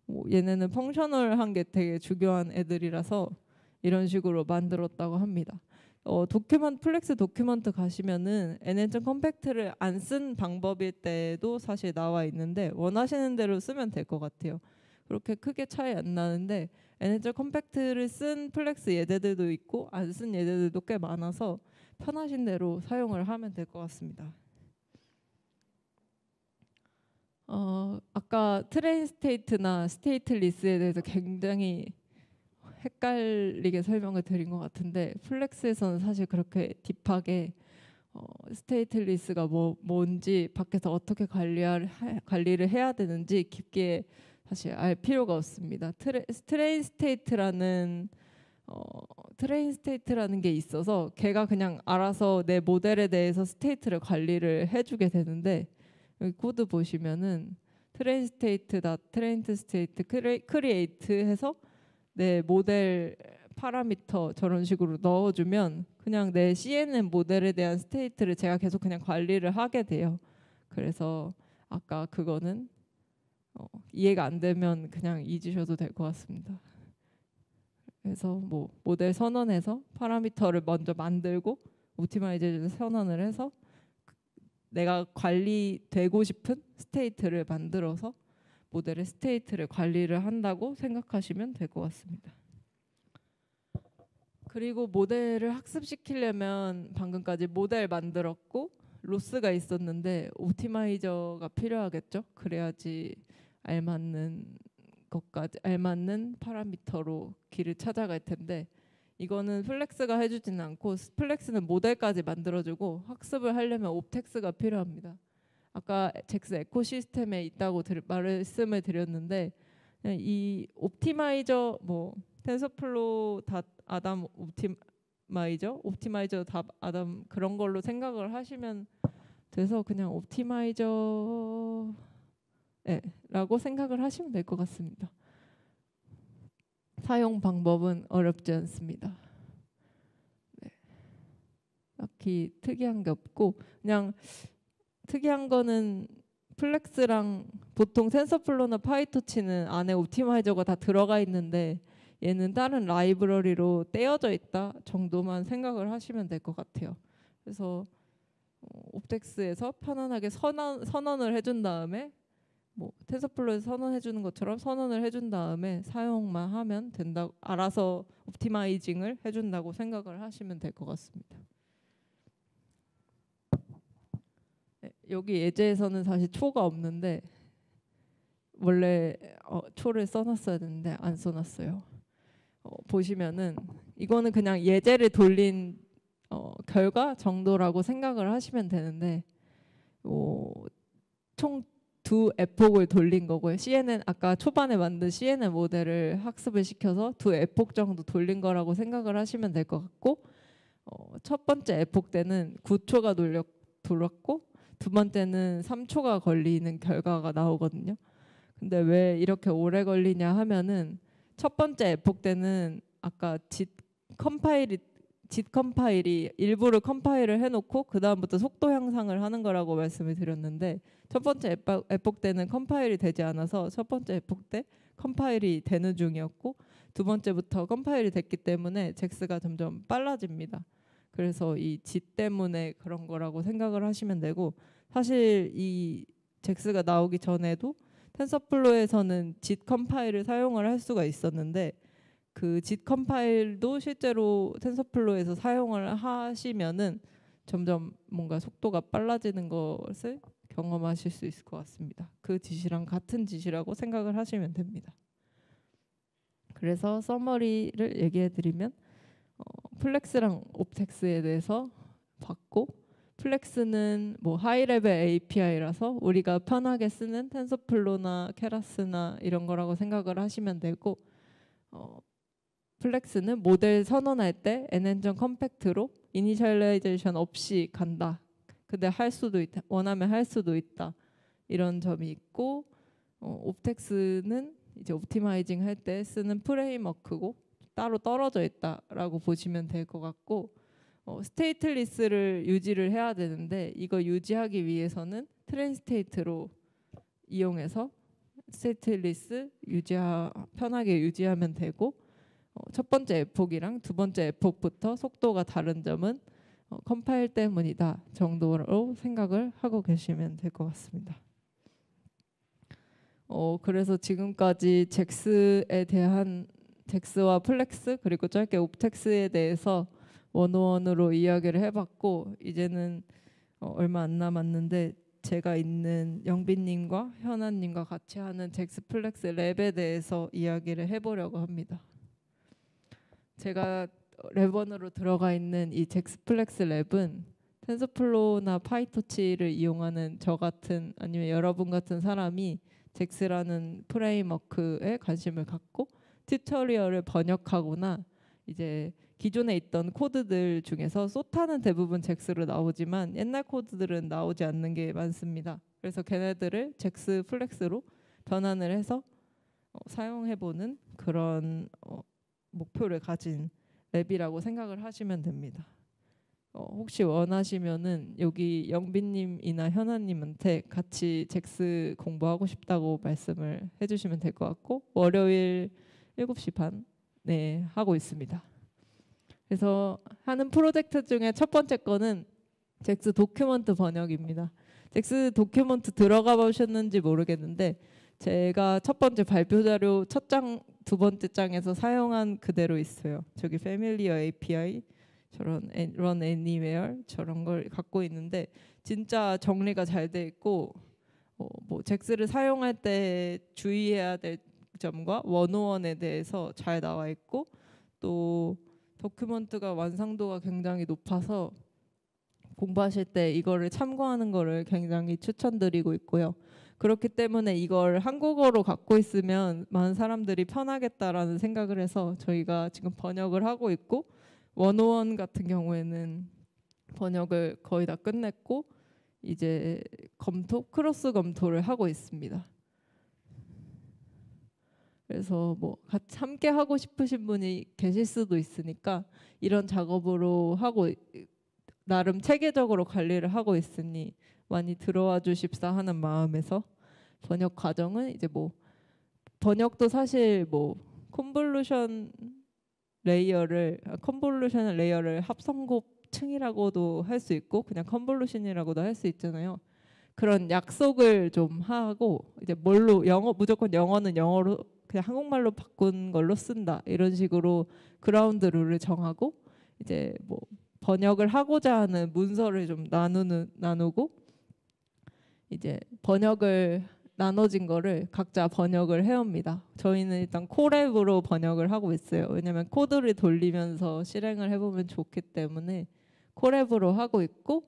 뭐 얘네는 펑셔널한 게 되게 중요한 애들이라서 이런 식으로 만들었다고 합니다. 플렉스 도큐먼트 가시면은 nn.compact를 안 쓴 방법일 때도 사실 나와 있는데 원하시는 대로 쓰면 될 것 같아요. 그렇게 크게 차이 안 나는데 nn.compact를 쓴 플렉스 예제들도 있고 안 쓴 예제들도 꽤 많아서 편하신 대로 사용을 하면 될 것 같습니다. 아까 트레인 스테이트나 스테이트리스에 대해서 굉장히 헷갈리게 설명을 드린 것 같은데 플렉스에서는 사실 그렇게 딥하게 스테이트리스가 뭔지 밖에서 어떻게 관리를 해야 되는지 깊게 사실 알 필요가 없습니다. 트레인 스테이트라는 게 있어서 걔가 그냥 알아서 내 모델에 대해서 스테이트를 관리를 해주게 되는데 여기 코드 보시면은 트레인 스테이트 크리에이트 해서 내 모델 파라미터 저런 식으로 넣어주면 그냥 내 CNN 모델에 대한 스테이트를 제가 계속 그냥 관리를 하게 돼요. 그래서 아까 그거는 이해가 안 되면 그냥 잊으셔도 될 것 같습니다. 그래서 뭐 모델 선언해서 파라미터를 먼저 만들고 옵티마이제이션 선언을 해서 내가 관리되고 싶은 스테이트를 만들어서 모델의 스테이트를 관리를 한다고 생각하시면 될 것 같습니다. 그리고 모델을 학습시키려면 방금까지 모델 만들었고 로스가 있었는데 옵티마이저가 필요하겠죠. 그래야지 알맞는 파라미터로 길을 찾아갈 텐데 이거는 플렉스가 해주지는 않고 플렉스는 모델까지 만들어주고 학습을 하려면 옵텍스가 필요합니다. 아까 잭스 에코시스템에 있다고 말씀을 드렸는데 이 옵티마이저 텐서플로우 아담 옵티마이저 아담 그런 걸로 생각을 하시면 돼서 그냥 옵티마이저 라고 생각을 하시면 될 것 같습니다. 사용 방법은 어렵지 않습니다. 네. 딱히 특이한 게 없고 그냥 특이한 거는 플렉스랑 보통 텐서플로우나 파이토치는 안에 옵티마이저가 다 들어가 있는데 얘는 다른 라이브러리로 떼어져 있다 정도만 생각을 하시면 될 것 같아요. 그래서 옵텍스에서 편안하게 선언을 해준 다음에 뭐 텐서플로에서 선언해 주는 것처럼 선언을 해준 다음에 사용만 하면 된다. 알아서 옵티마이징을 해준다고 생각을 하시면 될 것 같습니다. 네, 여기 예제에서는 사실 초가 없는데 원래 초를 써놨어야 되는데 안 써놨어요. 보시면은 이거는 그냥 예제를 돌린 결과 정도라고 생각을 하시면 되는데 총 두 에폭을 돌린 거고요. CNN 아까 초반에 만든 CNN 모델을 학습을 시켜서 두 에폭 정도 돌린 거라고 생각을 하시면 될 것 같고 첫 번째 에폭 때는 9초가 돌았고 두 번째는 3초가 걸리는 결과가 나오거든요. 근데 왜 이렇게 오래 걸리냐 하면은 첫 번째 에폭 때는 아까 짓 컴파일이 일부를 컴파일을 해놓고 그 다음부터 속도 향상을 하는 거라고 말씀을 드렸는데 첫 번째 에폭 때는 컴파일이 되지 않아서 첫 번째 에폭 때 컴파일이 되는 중이었고 두 번째부터 컴파일이 됐기 때문에 잭스가 점점 빨라집니다. 그래서 이 짓 때문에 그런 거라고 생각을 하시면 되고 사실 이 잭스가 나오기 전에도 텐서플로에서는 짓 컴파일을 사용을 할 수가 있었는데 그 짓 컴파일도 실제로 텐서플로에서 사용을 하시면은 점점 뭔가 속도가 빨라지는 것을 경험하실 수 있을 것 같습니다. 그 짓이랑 같은 짓이라고 생각을 하시면 됩니다. 그래서 서머리를 얘기해 드리면 플렉스랑 옵텍스에 대해서 봤고 플렉스는 뭐 하이레벨 API라서 우리가 편하게 쓰는 텐서플로나 케라스나 이런 거라고 생각을 하시면 되고 플렉스는 모델 선언할 때 nn 컴팩트로 이니셜라이제이션 없이 간다. 근데 할 수도 있다. 원하면 할 수도 있다. 이런 점이 있고 옵텍스는 이제 옵티마이징 할 때 쓰는 프레임워크고 따로 떨어져 있다라고 보시면 될 것 같고 스테이트리스를 유지를 해야 되는데 이거 유지하기 위해서는 트레인 스테이트로 이용해서 스테이트리스 편하게 유지하면 되고 첫 번째 에폭이랑 두 번째 에폭부터 속도가 다른 점은 컴파일 때문이다 정도로 생각을 하고 계시면 될 것 같습니다. 그래서 지금까지 잭스와 플렉스 그리고 짧게 옵텍스에 대해서 원오원으로 이야기를 해봤고 이제는 얼마 안 남았는데 제가 있는 영빈님과 현아님과 같이 하는 잭스 플렉스 랩에 대해서 이야기를 해보려고 합니다. 제가 랩원으로 들어가 있는 이 잭스 플렉스 랩은 텐서플로우나 파이토치를 이용하는 저 같은 아니면 여러분 같은 사람이 잭스라는 프레임워크에 관심을 갖고 튜토리얼을 번역하거나 이제 기존에 있던 코드들 중에서 소타는 대부분 잭스로 나오지만 옛날 코드들은 나오지 않는 게 많습니다. 그래서 걔네들을 잭스 플렉스로 변환을 해서 사용해보는 그런 목표를 가진 랩이라고 생각을 하시면 됩니다. 혹시 원하시면은 여기 영빈님이나 현아님한테 같이 잭스 공부하고 싶다고 말씀을 해주시면 될 것 같고 월요일 7시 반에 하고 있습니다. 그래서 하는 프로젝트 중에 첫 번째 거는 잭스 도큐먼트 번역입니다. 잭스 도큐먼트 들어가 보셨는지 모르겠는데 제가 첫 번째 발표 자료 첫 장, 두 번째 장에서 사용한 그대로 있어요. 저기 패밀리어 API 저런 run anywhere 저런 걸 갖고 있는데 진짜 정리가 잘 돼 있고 뭐 잭스를 사용할 때 주의해야 될 점과 원오원에 대해서 잘 나와 있고 또 도큐먼트가 완성도가 굉장히 높아서 공부하실 때 이거를 참고하는 거를 굉장히 추천드리고 있고요. 그렇기 때문에 이걸 한국어로 갖고 있으면 많은 사람들이 편하겠다라는 생각을 해서 저희가 지금 번역을 하고 있고 원오원 같은 경우에는 번역을 거의 다 끝냈고 이제 크로스 검토를 하고 있습니다. 그래서 뭐 같이 함께 하고 싶으신 분이 계실 수도 있으니까 이런 작업으로 하고 나름 체계적으로 관리를 하고 있으니 많이 들어와 주십사 하는 마음에서 번역 과정은 이제 뭐 번역도 사실 뭐 컨볼루션 레이어를 합성곱층이라고도 할 수 있고 그냥 컨볼루션이라고도 할 수 있잖아요. 그런 약속을 좀 하고 이제 뭘로 영어 무조건 영어는 영어로 그냥 한국말로 바꾼 걸로 쓴다 이런 식으로 그라운드 룰을 정하고 이제 뭐 번역을 하고자 하는 문서를 좀 나누고 이제 번역을 나눠진 거를 각자 번역을 해옵니다. 저희는 일단 코랩으로 번역을 하고 있어요. 왜냐면 코드를 돌리면서 실행을 해보면 좋기 때문에 코랩으로 하고 있고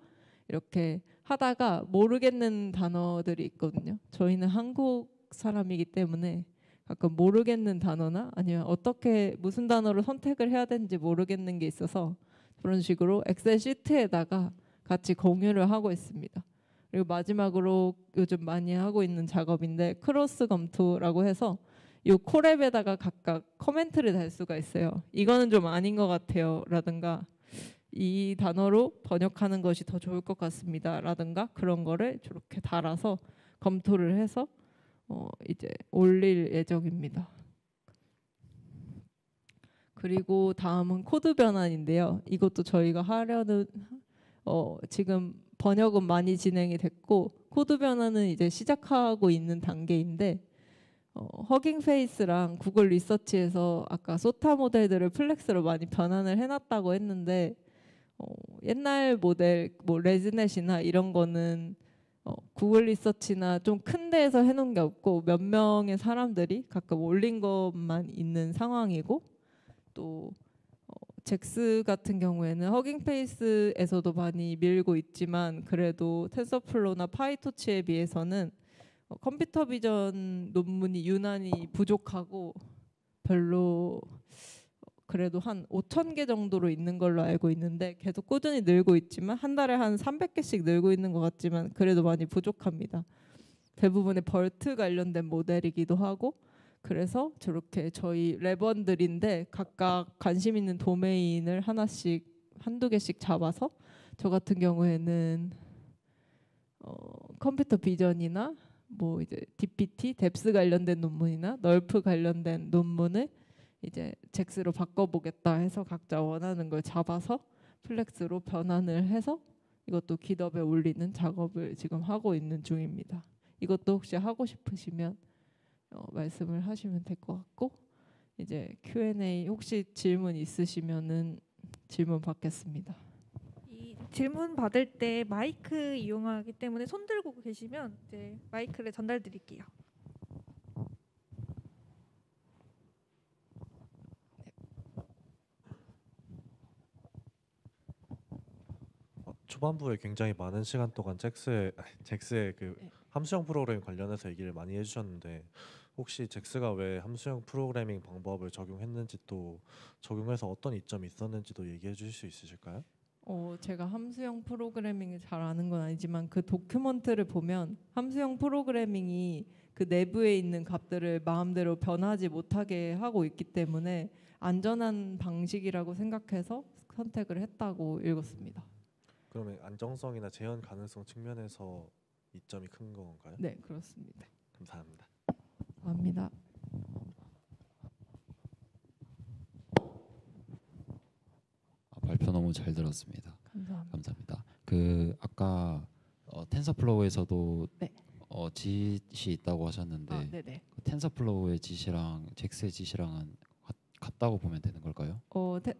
이렇게 하다가 모르겠는 단어들이 있거든요. 저희는 한국 사람이기 때문에 가끔 모르겠는 단어나 아니면 어떻게 무슨 단어를 선택을 해야 되는지 모르겠는 게 있어서 그런 식으로 엑셀 시트에다가 같이 공유를 하고 있습니다. 그리고 마지막으로 요즘 많이 하고 있는 작업인데 크로스 검토라고 해서 이 코랩에다가 각각 코멘트를 달 수가 있어요. 이거는 좀 아닌 것 같아요 라든가 이 단어로 번역하는 것이 더 좋을 것 같습니다 라든가 그런 거를 저렇게 달아서 검토를 해서 이제 올릴 예정입니다. 그리고 다음은 코드 변환인데요. 이것도 저희가 하려는 지금 번역은 많이 진행이 됐고 코드 변환은 이제 시작하고 있는 단계인데 허깅 페이스랑 구글 리서치에서 아까 소타 모델들을 플렉스로 많이 변환을 해놨다고 했는데 옛날 모델 뭐 레즈넷이나 이런 거는 구글 리서치나 좀 큰 데에서 해놓은 게 없고 몇 명의 사람들이 가끔 올린 것만 있는 상황이고 또 잭스 같은 경우에는 허깅 페이스에서도 많이 밀고 있지만 그래도 텐서플로우나 파이토치에 비해서는 컴퓨터 비전 논문이 유난히 부족하고 별로 그래도 한 5,000개 정도로 있는 걸로 알고 있는데 계속 꾸준히 늘고 있지만 한 달에 한 300개씩 늘고 있는 것 같지만 그래도 많이 부족합니다. 대부분의 벌트 관련된 모델이기도 하고 그래서 저렇게 저희 랩원들인데 각각 관심 있는 도메인을 하나씩 한두 개씩 잡아서 저 같은 경우에는 컴퓨터 비전이나 뭐 이제 DPT, 뎁스 관련된 논문이나 널프 관련된 논문을 이제 잭스로 바꿔보겠다 해서 각자 원하는 걸 잡아서 플렉스로 변환을 해서 이것도 깃업에 올리는 작업을 지금 하고 있는 중입니다. 이것도 혹시 하고 싶으시면 말씀을 하시면 될 것 같고 이제 Q&A 혹시 질문 있으시면은 질문 받겠습니다. 이 질문 받을 때 마이크 이용하기 때문에 손 들고 계시면 이제 마이크를 전달 드릴게요. 초반부에 굉장히 많은 시간 동안 잭스의 그 네. 함수형 프로그래밍 관련해서 얘기를 많이 해주셨는데 혹시 잭스가 왜 함수형 프로그래밍 방법을 적용했는지 또 적용해서 어떤 이점이 있었는지도 얘기해 주실 수 있으실까요? 제가 함수형 프로그래밍을 잘 아는 건 아니지만 그 도큐먼트를 보면 함수형 프로그래밍이 그 내부에 있는 값들을 마음대로 변하지 못하게 하고 있기 때문에 안전한 방식이라고 생각해서 선택을 했다고 읽었습니다. 그러면 안정성이나 재현 가능성 측면에서 이점이 큰 건가요? 네, 그렇습니다. 감사합니다. 감사합니다. 발표 너무 잘 들었습니다. 감사합니다. 감사합니다. 그 아까 텐서플로우에서도 네. 짓이 있다고 하셨는데 네네. 그 텐서플로우의 짓이랑 잭스의 짓이랑은 같다고 보면 되는 걸까요?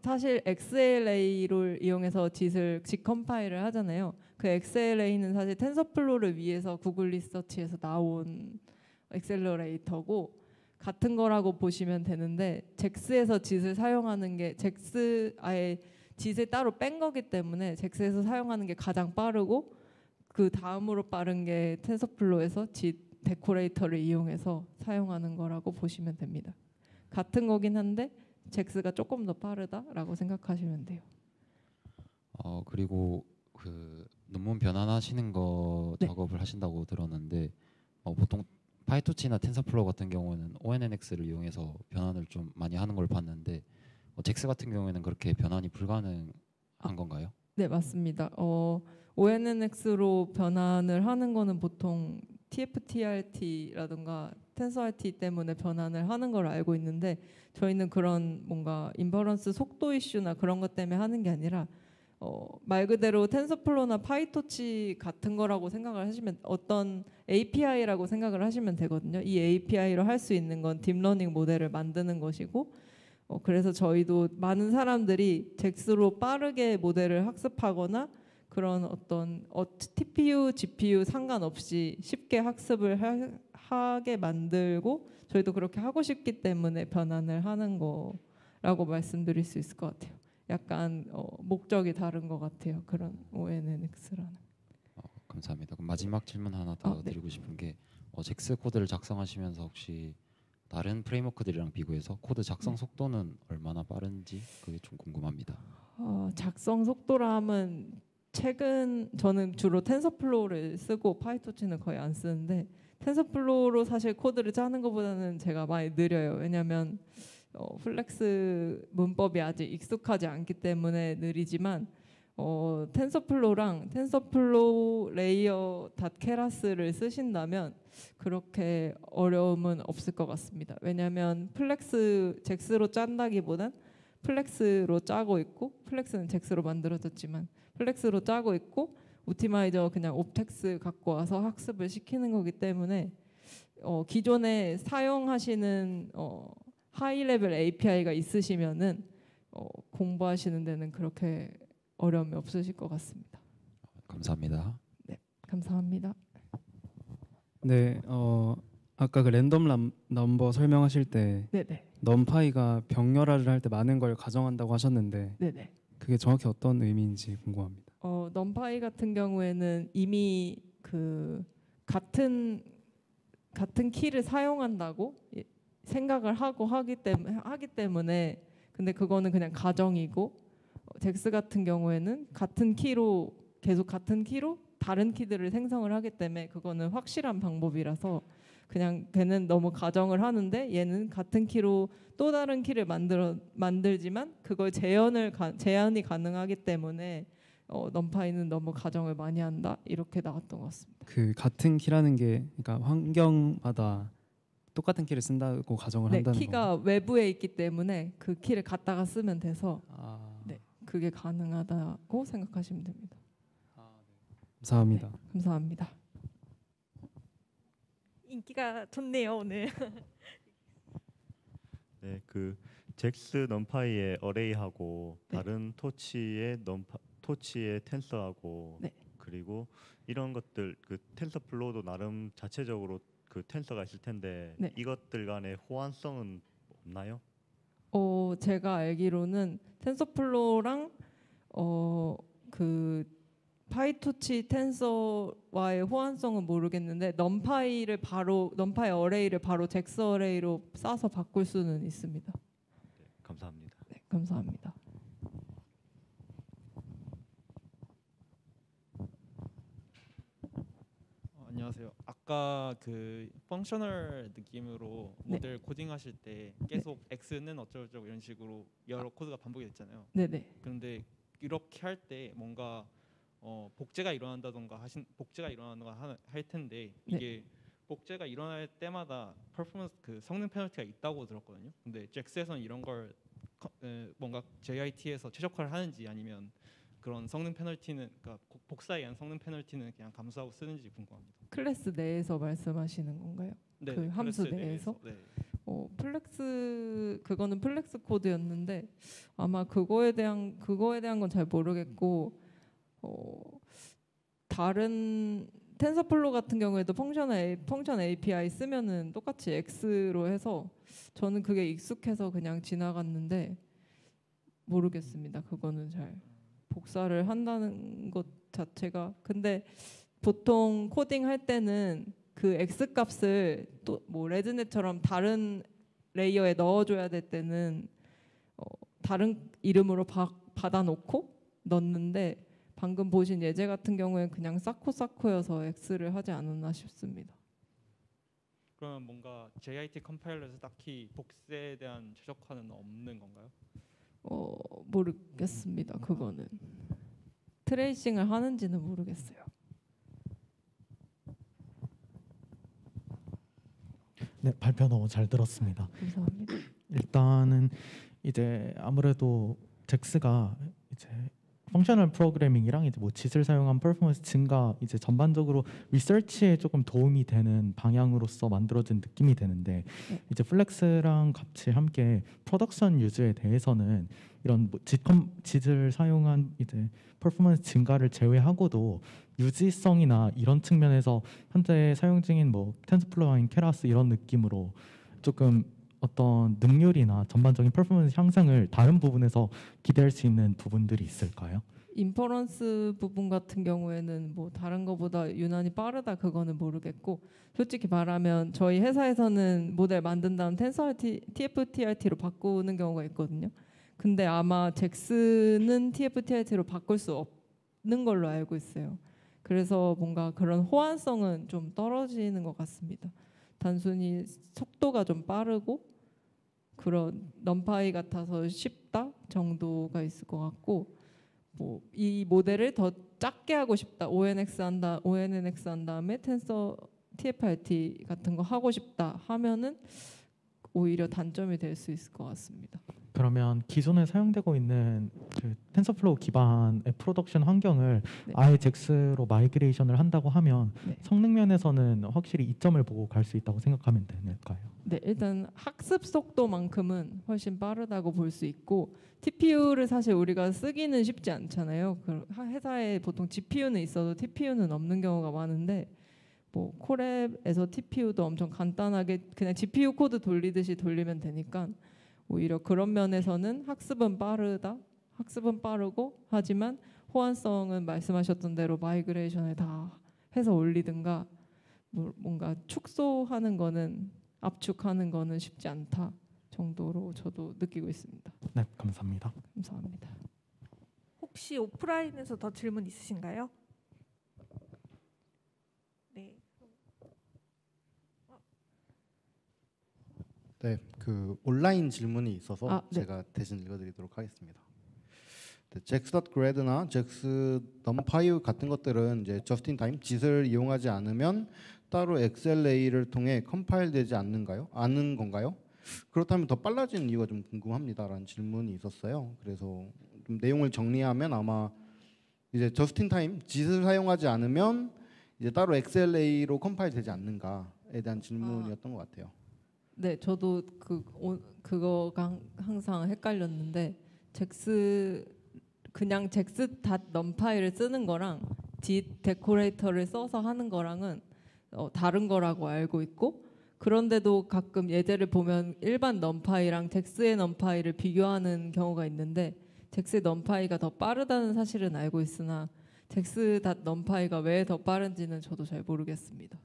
사실 XLA를 이용해서 짓 컴파일을 하잖아요. 그 XLA는 사실 텐서플로우를 위해서 구글 리서치에서 나온 엑셀러레이터고 같은 거라고 보시면 되는데 잭스에서 짓을 사용하는 게 잭스 아예 짓을 따로 뺀 거기 때문에 잭스에서 사용하는 게 가장 빠르고 그 다음으로 빠른 게 텐서플로우에서 짓 데코레이터를 이용해서 사용하는 거라고 보시면 됩니다. 같은 거긴 한데 잭스가 조금 더 빠르다라고 생각하시면 돼요. 그리고 그 논문 변환하시는 거 네. 작업을 하신다고 들었는데 보통 파이토치나 텐서플로우 같은 경우는 ONNX를 이용해서 변환을 좀 많이 하는 걸 봤는데 잭스 같은 경우에는 그렇게 변환이 불가능한 건가요? 네, 맞습니다. ONNX로 변환을 하는 거는 보통 TF-TRT라든가 TensorRT 때문에 변환을 하는 걸 알고 있는데 저희는 그런 뭔가 인퍼런스 속도 이슈나 그런 것 때문에 하는 게 아니라 말 그대로 텐서플로우나 파이토치 같은 거라고 생각을 하시면 어떤 API라고 생각을 하시면 되거든요. 이 API로 할 수 있는 건 딥러닝 모델을 만드는 것이고 그래서 저희도 많은 사람들이 잭스로 빠르게 모델을 학습하거나 그런 어떤 TPU, GPU 상관없이 쉽게 학습을 하게 만들고 저희도 그렇게 하고 싶기 때문에 변환을 하는 거라고 말씀드릴 수 있을 것 같아요. 약간 목적이 다른 것 같아요. 그런 ONNX라는. 감사합니다. 그럼 마지막 질문 하나 더 네. 드리고 싶은 게 잭스 코드를 작성하시면서 혹시 다른 프레임워크들이랑 비교해서 코드 작성 속도는 얼마나 빠른지 그게 좀 궁금합니다. 작성 속도라 하면 최근 저는 주로 텐서플로우를 쓰고 파이토치는 거의 안 쓰는데 텐서플로우로 사실 코드를 짜는 것보다는 제가 많이 느려요. 왜냐하면 플렉스 문법이 아직 익숙하지 않기 때문에 느리지만 텐서플로우랑 텐서플로우 레이어 닷 케라스를 쓰신다면 그렇게 어려움은 없을 것 같습니다. 왜냐하면 플렉스 잭스로 짠다기보단 플렉스로 짜고 있고 플렉스는 잭스로 만들어졌지만 플렉스로 짜고 있고 오티마이저 그냥 옵텍스 갖고 와서 학습을 시키는 거기 때문에 기존에 사용하시는 하이 레벨 API가 있으시면은 공부하시는 데는 그렇게 어려움이 없으실 것 같습니다. 감사합니다. 네, 감사합니다. 네, 아까 그 랜덤 넘버 설명하실 때 네네. 넘파이가 병렬화를 할 때 많은 걸 가정한다고 하셨는데 네네. 그게 정확히 어떤 의미인지 궁금합니다. 넘파이 같은 경우에는 이미 그 같은 키를 사용한다고 생각을 하기 때문에 근데 그거는 그냥 가정이고 잭스 같은 경우에는 같은 키로 다른 키들을 생성을 하기 때문에 그거는 확실한 방법이라서 그냥 걔는 너무 가정을 하는데 얘는 같은 키로 또 다른 키를 만들지만 그걸 재현이 가능하기 때문에 넘파이는 너무 가정을 많이 한다 이렇게 나왔던 것 같습니다. 그 같은 키라는 게 그러니까 환경마다 똑같은 키를 쓴다고 가정을 네, 한다는 키가 건가요? 외부에 있기 때문에 그 키를 갖다가 쓰면 돼서 아, 네, 그게 가능하다고 생각하시면 됩니다. 감사합니다. 감사합니다. 인기가 좋네요 오늘. 네, 그 잭스 넘파이의 어레이하고 네. 다른 토치의 텐서하고 네. 그리고 이런 것들 그 텐서플로우도 나름 자체적으로 그 텐서가 있을 텐데 네. 이것들 간의 호환성은 없나요? 제가 알기로는 텐서플로우랑 그 파이토치 텐서와의 호환성은 모르겠는데 넘파이 어레이를 바로 잭스 어레이로 싸서 바꿀 수는 있습니다. 네, 감사합니다. 네, 감사합니다. 안녕하세요. 아까 그 펑셔널 느낌으로 네. 모델 코딩하실 때 계속 X는 어쩌고저쩌고 이런 식으로 여러 코드가 반복이 됐잖아요. 네네. 그런데 이렇게 할 때 뭔가 복제가 일어난다던가 할 텐데 이게 복제가 일어날 때마다 퍼포먼스 그 성능 페널티가 있다고 들었거든요. 근데 잭스에서는 이런 걸 뭔가 JIT에서 최적화를 하는지 아니면 그런 성능 페널티는 그러니까 복사에 의한 성능 페널티는 그냥 감수하고 쓰는지 궁금합니다. 클래스 내에서 말씀하시는 건가요? 네, 그 함수 클래스 내에서? 네. 그거는 플렉스 코드였는데 아마 그거에 대한 건 잘 모르겠고 다른 텐서플로우 같은 경우에도 펑션 API 쓰면은 똑같이 X로 해서 저는 그게 익숙해서 그냥 지나갔는데 모르겠습니다. 그거는 잘 복사를 한다는 것 자체가 근데 보통 코딩 할 때는 그 X 값을 또 뭐 레드넷처럼 다른 레이어에 넣어줘야 될 때는 다른 이름으로 받아놓고 넣는데 방금 보신 예제 같은 경우에 그냥 쌓고여서 X를 하지 않았나 싶습니다. 그러면 뭔가 JIT 컴파일러에서 딱히 복제에 대한 최적화는 없는 건가요? 모르겠습니다. 그거는 트레이싱을 하는지는 모르겠어요. 네, 발표 너무 잘 들었습니다. 감사합니다. 일단은 이제 아무래도 잭스가 이제 펑셔널 프로그래밍이랑 이제 뭐 짓을 사용한 퍼포먼스 증가 이제 전반적으로 리서치에 조금 도움이 되는 방향으로서 만들어진 느낌이 되는데 이제 플렉스랑 같이 함께 프로덕션 유즈에 대해서는 이런 뭐 짓을 사용한 이제 퍼포먼스 증가를 제외하고도 유지성이나 이런 측면에서 현재 사용 중인 뭐 텐서플로어인 케라스 이런 느낌으로 조금 어떤 능률이나 전반적인 퍼포먼스 향상을 다른 부분에서 기대할 수 있는 부분들이 있을까요? 인퍼런스 부분 같은 경우에는 뭐 다른 거보다 유난히 빠르다 그거는 모르겠고 솔직히 말하면 저희 회사에서는 모델 만든 다음 TF-TRT로 바꾸는 경우가 있거든요. 근데 아마 잭스는 TF-TRT로 바꿀 수 없는 걸로 알고 있어요. 그래서 뭔가 그런 호환성은 좀 떨어지는 것 같습니다. 단순히 속도가 좀 빠르고 그런 넘파이 같아서 쉽다 정도가 있을 것 같고 뭐 이 모델을 더 작게 하고 싶다 ONNX 한 다음에 텐서 TF-RT 같은 거 하고 싶다 하면은 오히려 단점이 될 수 있을 것 같습니다. 그러면 기존에 사용되고 있는 그 텐서플로우 기반의 프로덕션 환경을 네. 아예 잭스로 마이그레이션을 한다고 하면 네. 성능 면에서는 확실히 이점을 보고 갈 수 있다고 생각하면 될까요? 네, 일단 학습 속도만큼은 훨씬 빠르다고 볼 수 있고 TPU를 사실 우리가 쓰기는 쉽지 않잖아요. 회사에 보통 GPU는 있어도 TPU는 없는 경우가 많은데 뭐 콜앱에서 TPU도 엄청 간단하게 그냥 GPU 코드 돌리듯이 돌리면 되니까 오히려 그런 면에서는 학습은 빠르고 하지만 호환성은 말씀하셨던 대로 마이그레이션을 다 해서 올리든가 뭔가 축소하는 거는 압축하는 거는 쉽지 않다 정도로 저도 느끼고 있습니다. 네, 감사합니다. 감사합니다. 혹시 오프라인에서 더 질문 있으신가요? 네. 네, 그 온라인 질문이 있어서 네. 제가 대신 읽어드리도록 하겠습니다. 네, Jex.grad나 Jex numpy 같은 것들은 이제 just in time 짓을 이용하지 않으면 따로 XLA를 통해 컴파일되지 않는 건가요? 그렇다면 더 빨라지는 이유가 좀 궁금합니다라는 질문이 있었어요. 그래서 좀 내용을 정리하면 아마 이제 just in time 짓을 사용하지 않으면 이제 따로 XLA로 컴파일되지 않는가에 대한 질문이었던 것 같아요. 네, 저도 그거가 항상 헷갈렸는데 그냥 잭스.numpy를 쓰는 거랑 데코레이터를 써서 하는 거랑은 다른 거라고 알고 있고 그런데도 가끔 예제를 보면 일반 numpy랑 잭스의 numpy를 비교하는 경우가 있는데 잭스의 numpy가 더 빠르다는 사실은 알고 있으나 잭스.numpy가 왜 더 빠른지는 저도 잘 모르겠습니다.